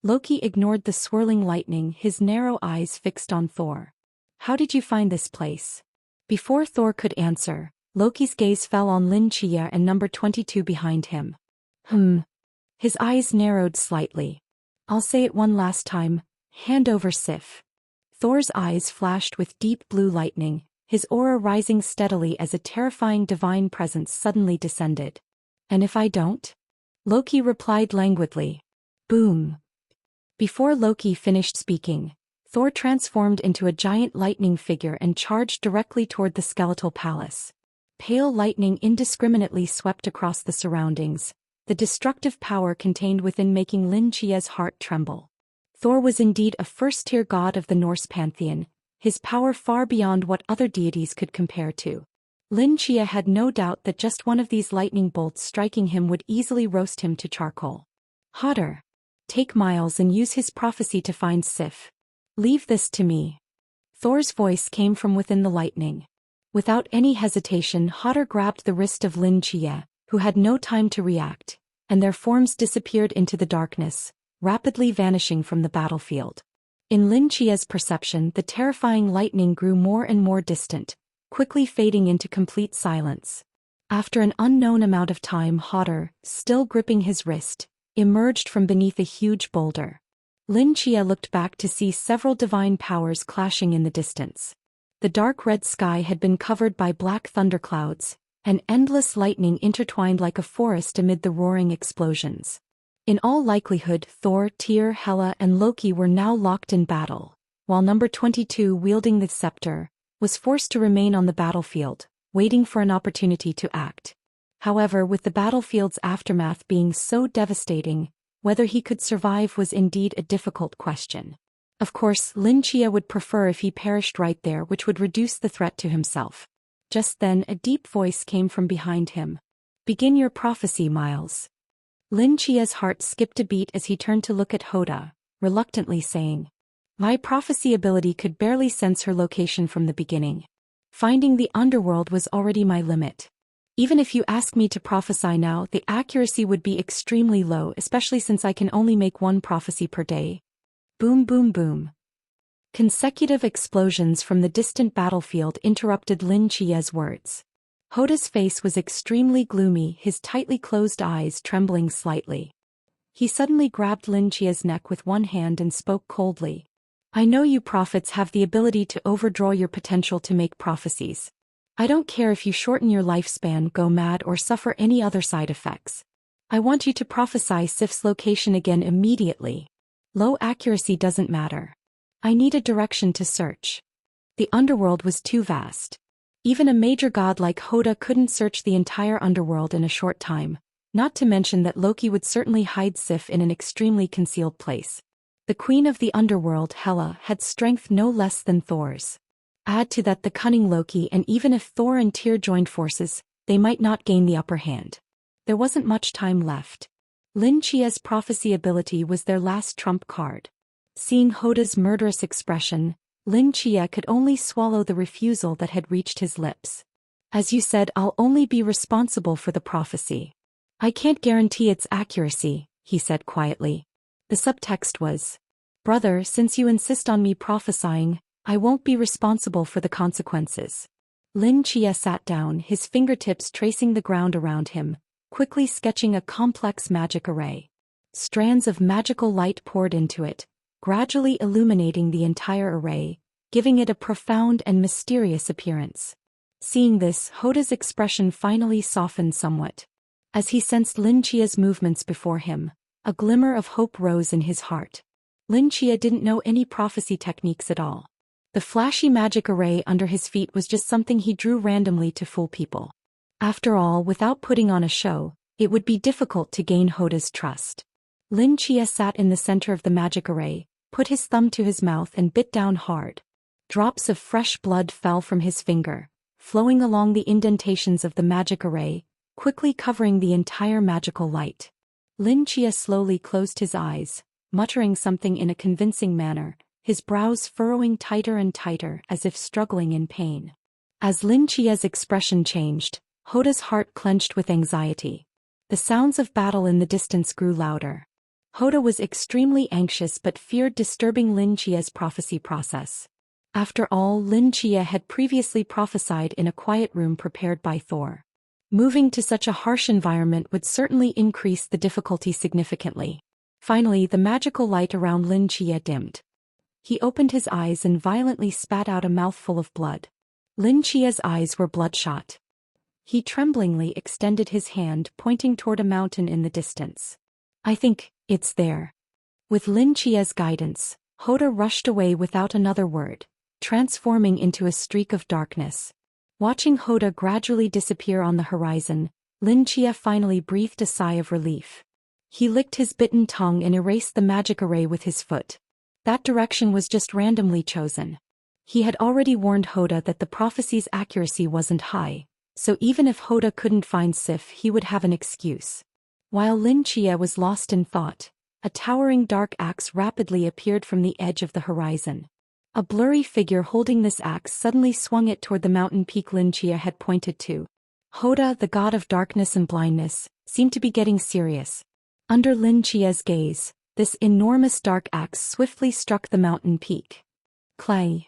Loki ignored the swirling lightning, his narrow eyes fixed on Thor. "How did you find this place?" Before Thor could answer, Loki's gaze fell on Lin Chia and number 22 behind him. His eyes narrowed slightly. "I'll say it one last time, hand over Sif." Thor's eyes flashed with deep blue lightning, his aura rising steadily as a terrifying divine presence suddenly descended. "And if I don't?" Loki replied languidly. Boom. Before Loki finished speaking, Thor transformed into a giant lightning figure and charged directly toward the skeletal palace. Pale lightning indiscriminately swept across the surroundings, the destructive power contained within making Lin Chia's heart tremble. Thor was indeed a first-tier god of the Norse pantheon, his power far beyond what other deities could compare to. Lin Chia had no doubt that just one of these lightning bolts striking him would easily roast him to charcoal. "Hotter. Take Miles and use his prophecy to find Sif. Leave this to me." Thor's voice came from within the lightning. Without any hesitation, Hotter grabbed the wrist of Lin Chia, who had no time to react, and their forms disappeared into the darkness, rapidly vanishing from the battlefield. In Lin Chia's perception, the terrifying lightning grew more and more distant, quickly fading into complete silence. After an unknown amount of time, Hotter, still gripping his wrist, emerged from beneath a huge boulder. Lin Chia looked back to see several divine powers clashing in the distance. The dark red sky had been covered by black thunderclouds, and endless lightning intertwined like a forest amid the roaring explosions. In all likelihood, Thor, Tyr, Hela, and Loki were now locked in battle, while number 22, wielding the scepter, was forced to remain on the battlefield, waiting for an opportunity to act. However, with the battlefield's aftermath being so devastating, whether he could survive was indeed a difficult question. Of course, Lin Chia would prefer if he perished right there, which would reduce the threat to himself. Just then, a deep voice came from behind him. "Begin your prophecy, Miles." Lin Chia's heart skipped a beat as he turned to look at Hoda, reluctantly saying, "My prophecy ability could barely sense her location from the beginning. Finding the underworld was already my limit. Even if you ask me to prophesy now, the accuracy would be extremely low, especially since I can only make one prophecy per day." Boom boom boom. Consecutive explosions from the distant battlefield interrupted Lin Chia's words. Hoda's face was extremely gloomy, his tightly closed eyes trembling slightly. He suddenly grabbed Lin Chia's neck with one hand and spoke coldly. "I know you prophets have the ability to overdraw your potential to make prophecies. I don't care if you shorten your lifespan, go mad, or suffer any other side effects. I want you to prophesy Sif's location again immediately. Low accuracy doesn't matter. I need a direction to search." The underworld was too vast. Even a major god like Hoda couldn't search the entire underworld in a short time, not to mention that Loki would certainly hide Sif in an extremely concealed place. The queen of the underworld, Hela, had strength no less than Thor's. Add to that the cunning Loki, and even if Thor and Tyr joined forces, they might not gain the upper hand. There wasn't much time left. Lin Chia's prophecy ability was their last trump card. Seeing Hoda's murderous expression, Lin Chia could only swallow the refusal that had reached his lips. "As you said, I'll only be responsible for the prophecy. I can't guarantee its accuracy," he said quietly. The subtext was, "Brother, since you insist on me prophesying, I won't be responsible for the consequences." Lin Chia sat down, his fingertips tracing the ground around him, quickly sketching a complex magic array. Strands of magical light poured into it, gradually illuminating the entire array, giving it a profound and mysterious appearance. Seeing this, Hoda's expression finally softened somewhat. As he sensed Lin Chia's movements before him, a glimmer of hope rose in his heart. Lin Chia didn't know any prophecy techniques at all. The flashy magic array under his feet was just something he drew randomly to fool people. After all, without putting on a show, it would be difficult to gain Hoda's trust. Lin Chia sat in the center of the magic array, put his thumb to his mouth and bit down hard. Drops of fresh blood fell from his finger, flowing along the indentations of the magic array, quickly covering the entire magical light. Lin Chia slowly closed his eyes, muttering something in a convincing manner, his brows furrowing tighter and tighter as if struggling in pain. As Lin Chia's expression changed, Hoda's heart clenched with anxiety. The sounds of battle in the distance grew louder. Hoda was extremely anxious but feared disturbing Lin Chia's prophecy process. After all, Lin Chia had previously prophesied in a quiet room prepared by Thor. Moving to such a harsh environment would certainly increase the difficulty significantly. Finally, the magical light around Lin Chia dimmed. He opened his eyes and violently spat out a mouthful of blood. Lin Chia's eyes were bloodshot. He tremblingly extended his hand, pointing toward a mountain in the distance. "I think it's there." With Lin Chia's guidance, Hoda rushed away without another word, transforming into a streak of darkness. Watching Hoda gradually disappear on the horizon, Lin Chia finally breathed a sigh of relief. He licked his bitten tongue and erased the magic array with his foot. That direction was just randomly chosen. He had already warned Hoda that the prophecy's accuracy wasn't high, so even if Hoda couldn't find Sif, he would have an excuse. While Lin Chia was lost in thought, a towering dark axe rapidly appeared from the edge of the horizon. A blurry figure holding this axe suddenly swung it toward the mountain peak Lin Chia had pointed to. Hoda, the god of darkness and blindness, seemed to be getting serious. Under Lin Chia's gaze, this enormous dark axe swiftly struck the mountain peak. Clang!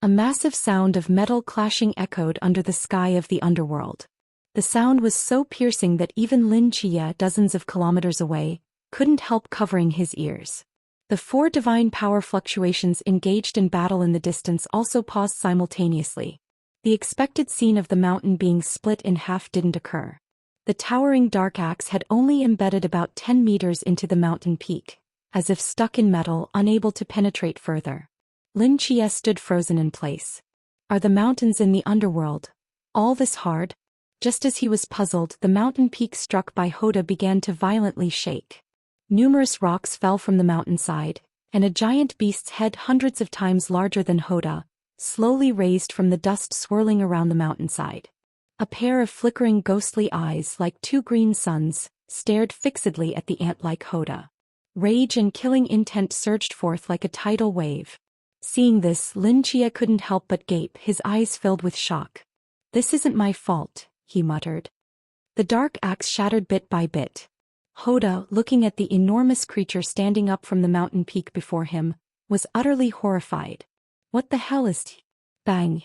A massive sound of metal clashing echoed under the sky of the underworld. The sound was so piercing that even Lin Chia, dozens of kilometers away, couldn't help covering his ears. The four divine power fluctuations engaged in battle in the distance also paused simultaneously. The expected scene of the mountain being split in half didn't occur. The towering dark axe had only embedded about 10 meters into the mountain peak, as if stuck in metal, unable to penetrate further. Lin Chia stood frozen in place. Are the mountains in the underworld all this hard? Just as he was puzzled, the mountain peak struck by Hoda began to violently shake. Numerous rocks fell from the mountainside, and a giant beast's head hundreds of times larger than Hoda, slowly raised from the dust swirling around the mountainside. A pair of flickering ghostly eyes like two green suns stared fixedly at the ant-like Hoda. Rage and killing intent surged forth like a tidal wave. Seeing this, Lin Chia couldn't help but gape, his eyes filled with shock. "This isn't my fault," he muttered. The dark axe shattered bit by bit. Hoda, looking at the enormous creature standing up from the mountain peak before him, was utterly horrified. "What the hell is t-" Bang!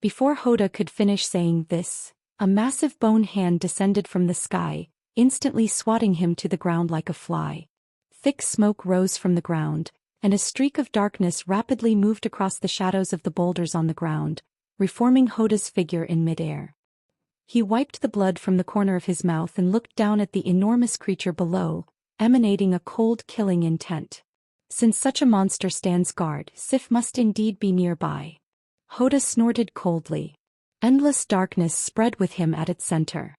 Before Hoda could finish saying this, a massive bone hand descended from the sky, instantly swatting him to the ground like a fly. Thick smoke rose from the ground, and a streak of darkness rapidly moved across the shadows of the boulders on the ground, reforming Hoda's figure in midair. He wiped the blood from the corner of his mouth and looked down at the enormous creature below, emanating a cold, killing intent. Since such a monster stands guard, Sif must indeed be nearby. Hoda snorted coldly. Endless darkness spread with him at its center.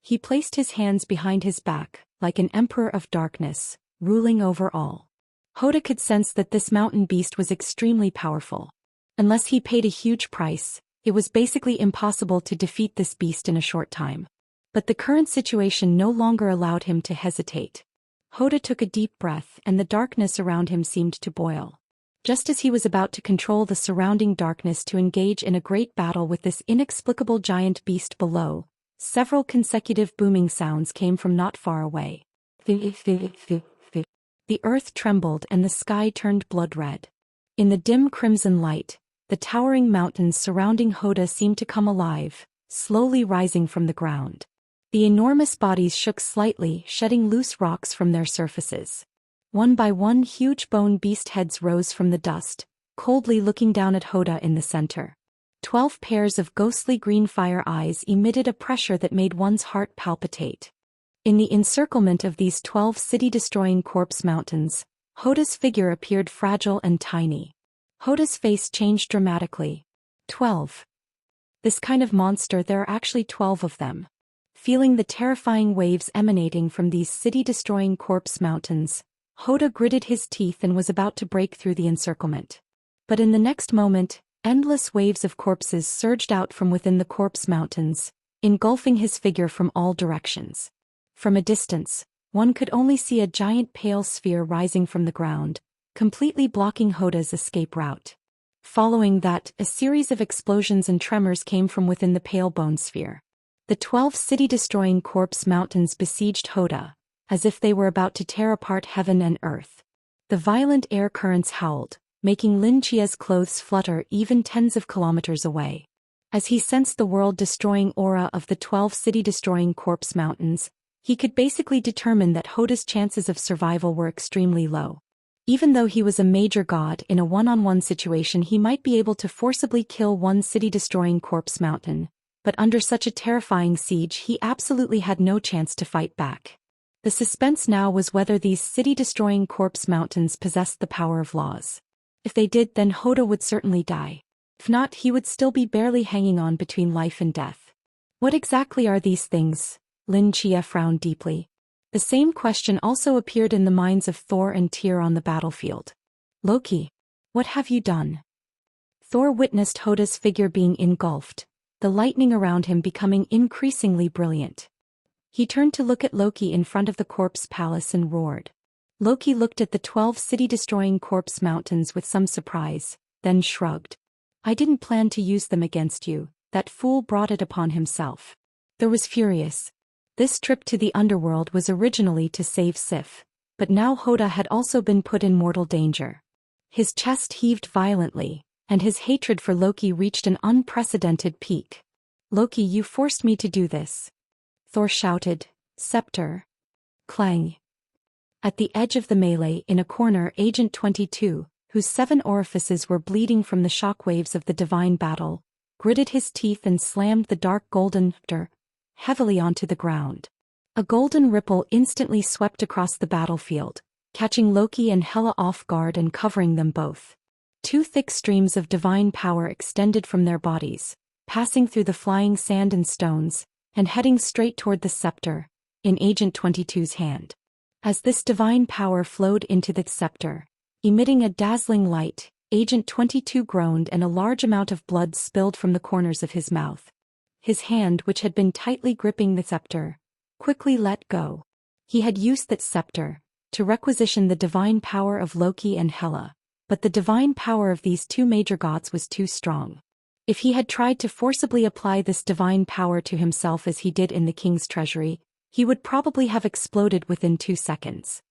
He placed his hands behind his back, like an emperor of darkness, ruling over all. Hoda could sense that this mountain beast was extremely powerful. Unless he paid a huge price, it was basically impossible to defeat this beast in a short time. But the current situation no longer allowed him to hesitate. Hoda took a deep breath and the darkness around him seemed to boil. Just as he was about to control the surrounding darkness to engage in a great battle with this inexplicable giant beast below, several consecutive booming sounds came from not far away. The earth trembled and the sky turned blood red. In the dim crimson light, the towering mountains surrounding Hoda seemed to come alive, slowly rising from the ground. The enormous bodies shook slightly, shedding loose rocks from their surfaces. One by one, huge bone beast heads rose from the dust, coldly looking down at Hoda in the center. 12 pairs of ghostly green fire eyes emitted a pressure that made one's heart palpitate. In the encirclement of these 12 city-destroying corpse mountains, Hoda's figure appeared fragile and tiny. Hoda's face changed dramatically. 12. This kind of monster, there are actually 12 of them. Feeling the terrifying waves emanating from these city-destroying corpse mountains, Hoda gritted his teeth and was about to break through the encirclement. But in the next moment, endless waves of corpses surged out from within the corpse mountains, engulfing his figure from all directions. From a distance, one could only see a giant pale sphere rising from the ground, completely blocking Hoda's escape route. Following that, a series of explosions and tremors came from within the pale bone sphere. The 12 city-destroying corpse mountains besieged Hoda, as if they were about to tear apart heaven and earth. The violent air currents howled, making Lin Chia's clothes flutter even tens of kilometers away. As he sensed the world-destroying aura of the 12 city-destroying corpse mountains, he could basically determine that Hoda's chances of survival were extremely low. Even though he was a major god, in a one-on-one situation he might be able to forcibly kill one city-destroying corpse mountain, but under such a terrifying siege he absolutely had no chance to fight back. The suspense now was whether these city-destroying corpse mountains possessed the power of laws. If they did, then Hoda would certainly die. If not, he would still be barely hanging on between life and death. What exactly are these things? Lin Chia frowned deeply. The same question also appeared in the minds of Thor and Tyr on the battlefield. Loki, what have you done? Thor witnessed Hoda's figure being engulfed, the lightning around him becoming increasingly brilliant. He turned to look at Loki in front of the corpse palace and roared. Loki looked at the 12 city-destroying corpse mountains with some surprise, then shrugged. I didn't plan to use them against you, that fool brought it upon himself. Thor was furious. This trip to the underworld was originally to save Sif, but now Hoda had also been put in mortal danger. His chest heaved violently, and his hatred for Loki reached an unprecedented peak. Loki, you forced me to do this. Thor shouted. Scepter. Clang. At the edge of the melee in a corner, Agent 22, whose 7 orifices were bleeding from the shockwaves of the divine battle, gritted his teeth and slammed the dark golden scepter heavily onto the ground. A golden ripple instantly swept across the battlefield, catching Loki and Hela off guard and covering them both. 2 thick streams of divine power extended from their bodies, passing through the flying sand and stones, and heading straight toward the scepter, in Agent 22's hand. As this divine power flowed into the scepter, emitting a dazzling light, Agent 22 groaned and a large amount of blood spilled from the corners of his mouth. His hand, which had been tightly gripping the scepter, quickly let go. He had used that scepter to requisition the divine power of Loki and Hela, but the divine power of these 2 major gods was too strong. If he had tried to forcibly apply this divine power to himself as he did in the king's treasury, he would probably have exploded within 2 seconds.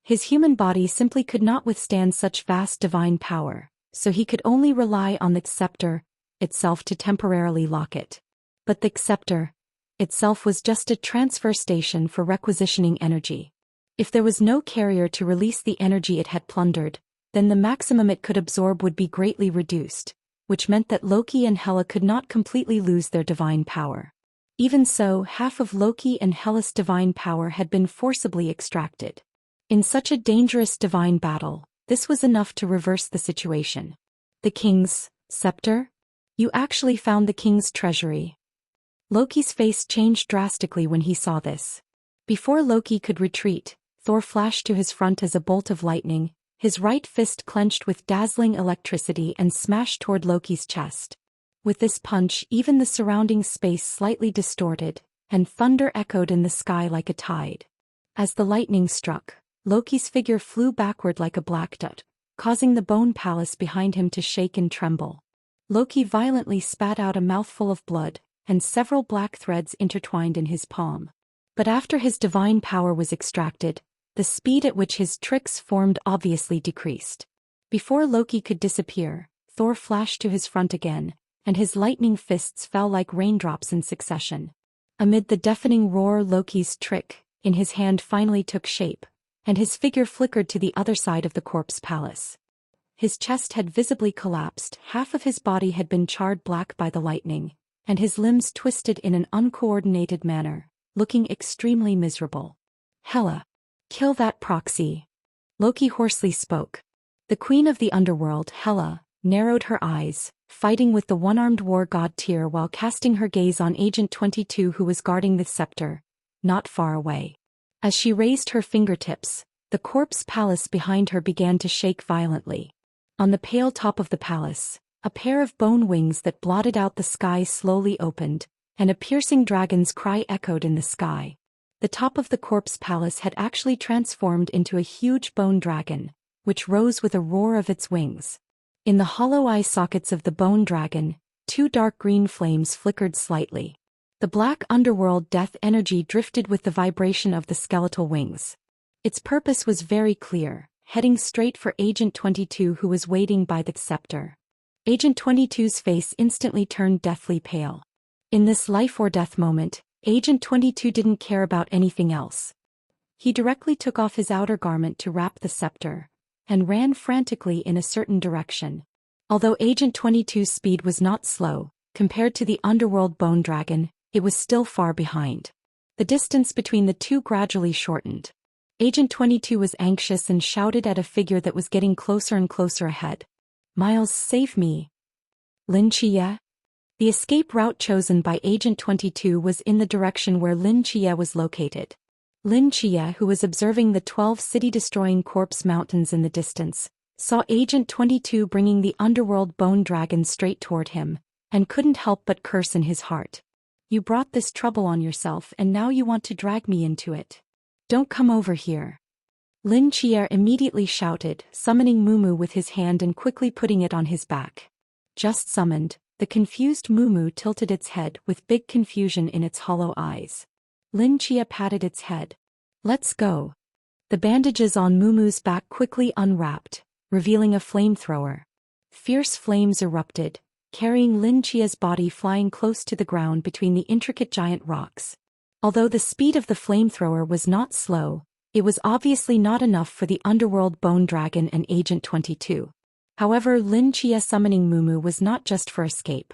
His human body simply could not withstand such vast divine power, so he could only rely on the scepter itself to temporarily lock it. But the scepter itself was just a transfer station for requisitioning energy. If there was no carrier to release the energy it had plundered, then the maximum it could absorb would be greatly reduced, which meant that Loki and Hela could not completely lose their divine power. Even so, half of Loki and Hela's divine power had been forcibly extracted. In such a dangerous divine battle, this was enough to reverse the situation. The king's scepter? You actually found the king's treasury. Loki's face changed drastically when he saw this. Before Loki could retreat, Thor flashed to his front as a bolt of lightning, his right fist clenched with dazzling electricity and smashed toward Loki's chest. With this punch, even the surrounding space slightly distorted, and thunder echoed in the sky like a tide. As the lightning struck, Loki's figure flew backward like a black dot, causing the bone palace behind him to shake and tremble. Loki violently spat out a mouthful of blood, and several black threads intertwined in his palm. But after his divine power was extracted, the speed at which his tricks formed obviously decreased. Before Loki could disappear, Thor flashed to his front again, and his lightning fists fell like raindrops in succession. Amid the deafening roar, Loki's trick in his hand finally took shape, and his figure flickered to the other side of the corpse palace. His chest had visibly collapsed, half of his body had been charred black by the lightning, and his limbs twisted in an uncoordinated manner, looking extremely miserable. Hela! Kill that proxy! Loki hoarsely spoke. The queen of the underworld, Hela, narrowed her eyes, fighting with the one-armed war god Tyr while casting her gaze on Agent 22 who was guarding the scepter, not far away. As she raised her fingertips, the corpse palace behind her began to shake violently. On the pale top of the palace, a pair of bone wings that blotted out the sky slowly opened, and a piercing dragon's cry echoed in the sky. The top of the corpse palace had actually transformed into a huge bone dragon, which rose with a roar of its wings. In the hollow eye sockets of the bone dragon, two dark green flames flickered slightly. The black underworld death energy drifted with the vibration of the skeletal wings. Its purpose was very clear, heading straight for Agent 22 who was waiting by the scepter. Agent 22's face instantly turned deathly pale. In this life or death moment, Agent 22 didn't care about anything else. He directly took off his outer garment to wrap the scepter, and ran frantically in a certain direction. Although Agent 22's speed was not slow, compared to the underworld bone dragon, it was still far behind. The distance between the two gradually shortened. Agent 22 was anxious and shouted at a figure that was getting closer and closer ahead. "Miles, save me! Lin Chia?" The escape route chosen by Agent 22 was in the direction where Lin Chia was located. Lin Chia, who was observing the 12 city-destroying corpse mountains in the distance, saw Agent 22 bringing the underworld bone dragon straight toward him, and couldn't help but curse in his heart. "You brought this trouble on yourself and now you want to drag me into it. Don't come over here." Lin Chia immediately shouted, summoning Mumu with his hand and quickly putting it on his back. Just summoned, the confused Mumu tilted its head with big confusion in its hollow eyes. Lin Chia patted its head. "Let's go." The bandages on Mumu's back quickly unwrapped, revealing a flamethrower. Fierce flames erupted, carrying Lin Chia's body flying close to the ground between the intricate giant rocks. Although the speed of the flamethrower was not slow, it was obviously not enough for the underworld bone dragon and Agent 22. However, Lin Chia summoning Mumu was not just for escape.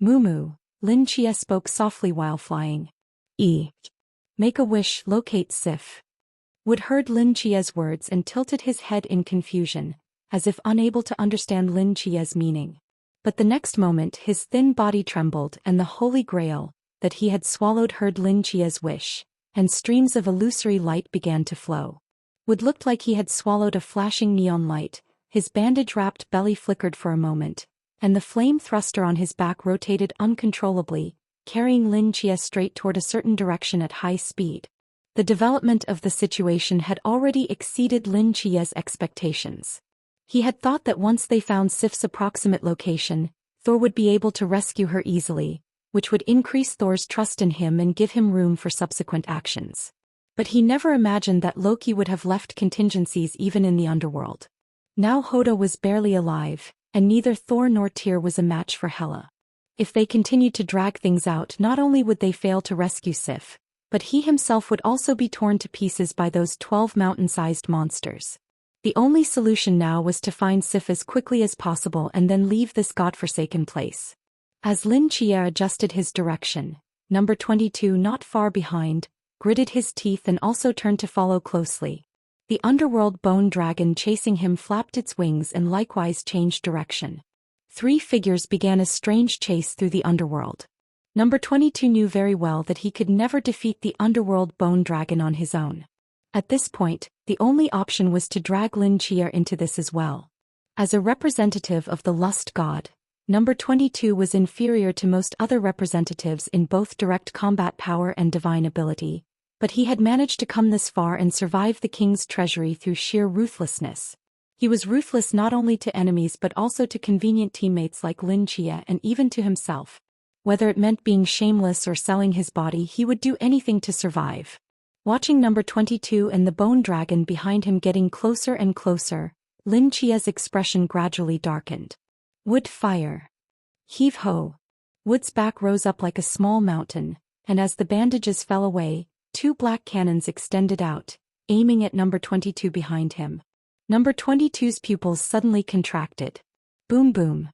"Mumu," Lin Chia spoke softly while flying. Make a wish, locate Sif." Wood heard Lin Chia's words and tilted his head in confusion, as if unable to understand Lin Chia's meaning. But the next moment his thin body trembled and the Holy Grail that he had swallowed heard Lin Chia's wish, and streams of illusory light began to flow. Wood looked like he had swallowed a flashing neon light, his bandage-wrapped belly flickered for a moment, and the flame thruster on his back rotated uncontrollably, carrying Lin Chia straight toward a certain direction at high speed. The development of the situation had already exceeded Lin Chia's expectations. He had thought that once they found Sif's approximate location, Thor would be able to rescue her easily, which would increase Thor's trust in him and give him room for subsequent actions. But he never imagined that Loki would have left contingencies even in the underworld. Now Hoda was barely alive, and neither Thor nor Tyr was a match for Hela. If they continued to drag things out, not only would they fail to rescue Sif, but he himself would also be torn to pieces by those 12 mountain-sized monsters. The only solution now was to find Sif as quickly as possible and then leave this godforsaken place. As Lin Chia adjusted his direction, number 22 not far behind, gritted his teeth and also turned to follow closely. The underworld bone dragon chasing him flapped its wings and likewise changed direction. Three figures began a strange chase through the underworld. Number 22 knew very well that he could never defeat the underworld bone dragon on his own. At this point, the only option was to drag Lin Chia into this as well. As a representative of the lust god, number 22 was inferior to most other representatives in both direct combat power and divine ability, but he had managed to come this far and survive the king's treasury through sheer ruthlessness. He was ruthless not only to enemies but also to convenient teammates like Lin Chia and even to himself. Whether it meant being shameless or selling his body, he would do anything to survive. Watching number 22 and the bone dragon behind him getting closer and closer, Lin Chia's expression gradually darkened. "Wood fire. Heave ho." Wood's back rose up like a small mountain, and as the bandages fell away, two black cannons extended out, aiming at number 22 behind him. Number 22's pupils suddenly contracted. Boom boom.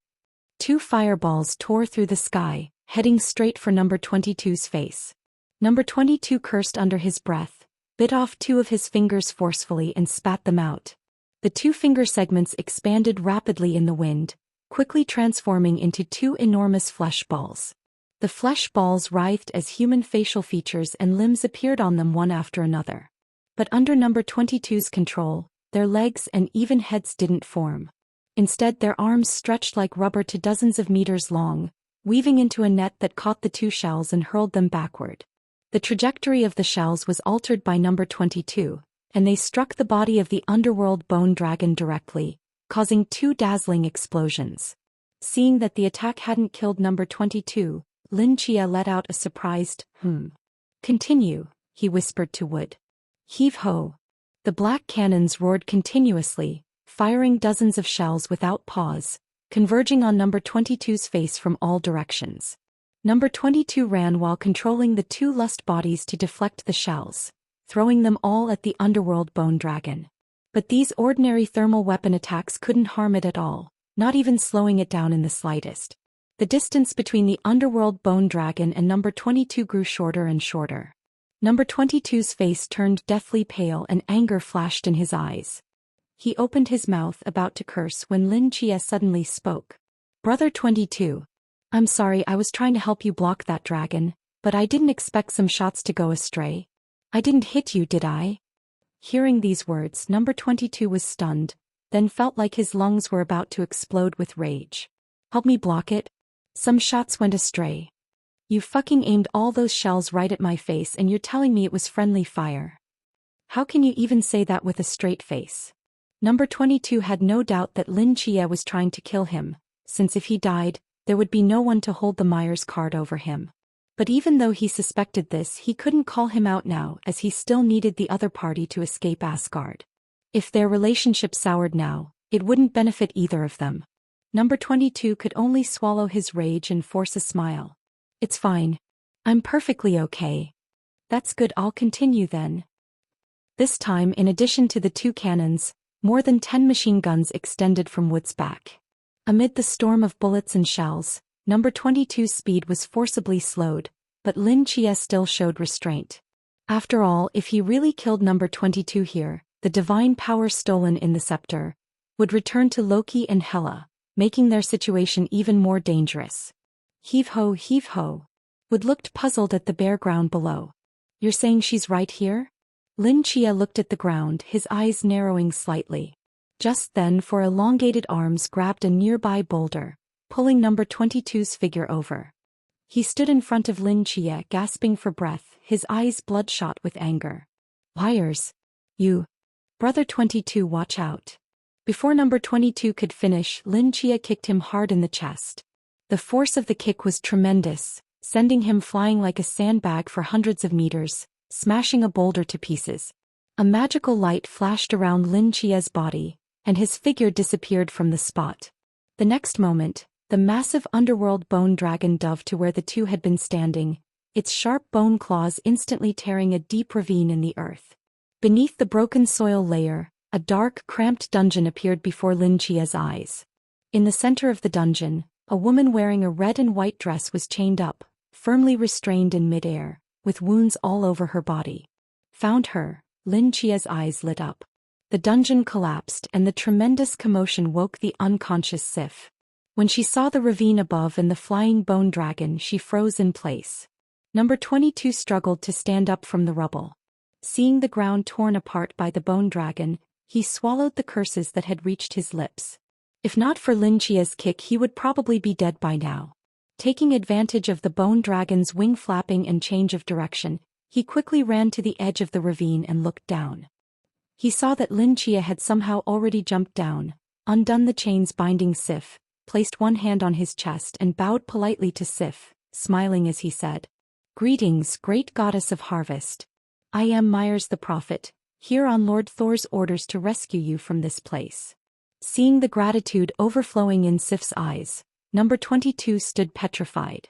Two fireballs tore through the sky, heading straight for number 22's face. Number 22 cursed under his breath, bit off two of his fingers forcefully and spat them out. The two finger segments expanded rapidly in the wind, quickly transforming into two enormous flesh balls. The flesh balls writhed as human facial features and limbs appeared on them one after another. But under number 22's control, their legs and even heads didn't form. Instead, their arms stretched like rubber to dozens of meters long, weaving into a net that caught the two shells and hurled them backward. The trajectory of the shells was altered by number 22, and they struck the body of the underworld bone dragon directly, causing two dazzling explosions. Seeing that the attack hadn't killed number 22, Lin Chia let out a surprised, Continue, he whispered to Wood. Heave-ho. The black cannons roared continuously, firing dozens of shells without pause, converging on number 22's face from all directions. Number 22 ran while controlling the two lust bodies to deflect the shells, throwing them all at the underworld bone dragon. But these ordinary thermal weapon attacks couldn't harm it at all, not even slowing it down in the slightest. The distance between the underworld bone dragon and number 22 grew shorter and shorter. Number 22's face turned deathly pale and anger flashed in his eyes. He opened his mouth about to curse when Lin Chia suddenly spoke. Brother 22. I'm sorry, I was trying to help you block that dragon, but I didn't expect some shots to go astray. I didn't hit you, did I? Hearing these words, number 22 was stunned, then felt like his lungs were about to explode with rage. Help me block it? Some shots went astray. You fucking aimed all those shells right at my face and you're telling me it was friendly fire. How can you even say that with a straight face? Number 22 had no doubt that Lin Chia was trying to kill him, since if he died, there would be no one to hold the Myers card over him. But even though he suspected this, he couldn't call him out now as he still needed the other party to escape Asgard. If their relationship soured now, it wouldn't benefit either of them. Number 22 could only swallow his rage and force a smile. It's fine. I'm perfectly okay. That's good, I'll continue then. This time, in addition to the two cannons, more than 10 machine guns extended from Wood's back. Amid the storm of bullets and shells, number 22's speed was forcibly slowed, but Lin Chia still showed restraint. After all, if he really killed number 22 here, the divine power stolen in the scepter would return to Loki and Hela, making their situation even more dangerous. Heave-ho, heave-ho. Wood looked puzzled at the bare ground below. You're saying she's right here? Lin Chia looked at the ground, his eyes narrowing slightly. Just then, four elongated arms grabbed a nearby boulder, pulling number 22's figure over. He stood in front of Lin Chia, gasping for breath, his eyes bloodshot with anger. Liars! You! Brother 22, watch out! Before number 22 could finish, Lin Chia kicked him hard in the chest. The force of the kick was tremendous, sending him flying like a sandbag for hundreds of meters, smashing a boulder to pieces. A magical light flashed around Lin Chia's body, and his figure disappeared from the spot. The next moment, the massive underworld bone dragon dove to where the two had been standing, its sharp bone claws instantly tearing a deep ravine in the earth. Beneath the broken soil layer, a dark, cramped dungeon appeared before Lin Chia's eyes. In the center of the dungeon, a woman wearing a red and white dress was chained up, firmly restrained in midair, with wounds all over her body. Found her, Lin Chia's eyes lit up. The dungeon collapsed and the tremendous commotion woke the unconscious Sif. When she saw the ravine above and the flying bone dragon, she froze in place. Number 22 struggled to stand up from the rubble. Seeing the ground torn apart by the bone dragon, he swallowed the curses that had reached his lips. If not for Lin Chia's kick, he would probably be dead by now. Taking advantage of the bone dragon's wing flapping and change of direction, he quickly ran to the edge of the ravine and looked down. He saw that Lin Chia had somehow already jumped down, undone the chains binding Sif, placed one hand on his chest and bowed politely to Sif, smiling as he said, "Greetings, great goddess of harvest. I am Myers the prophet, here on Lord Thor's orders to rescue you from this place." Seeing the gratitude overflowing in Sif's eyes, number 22 stood petrified.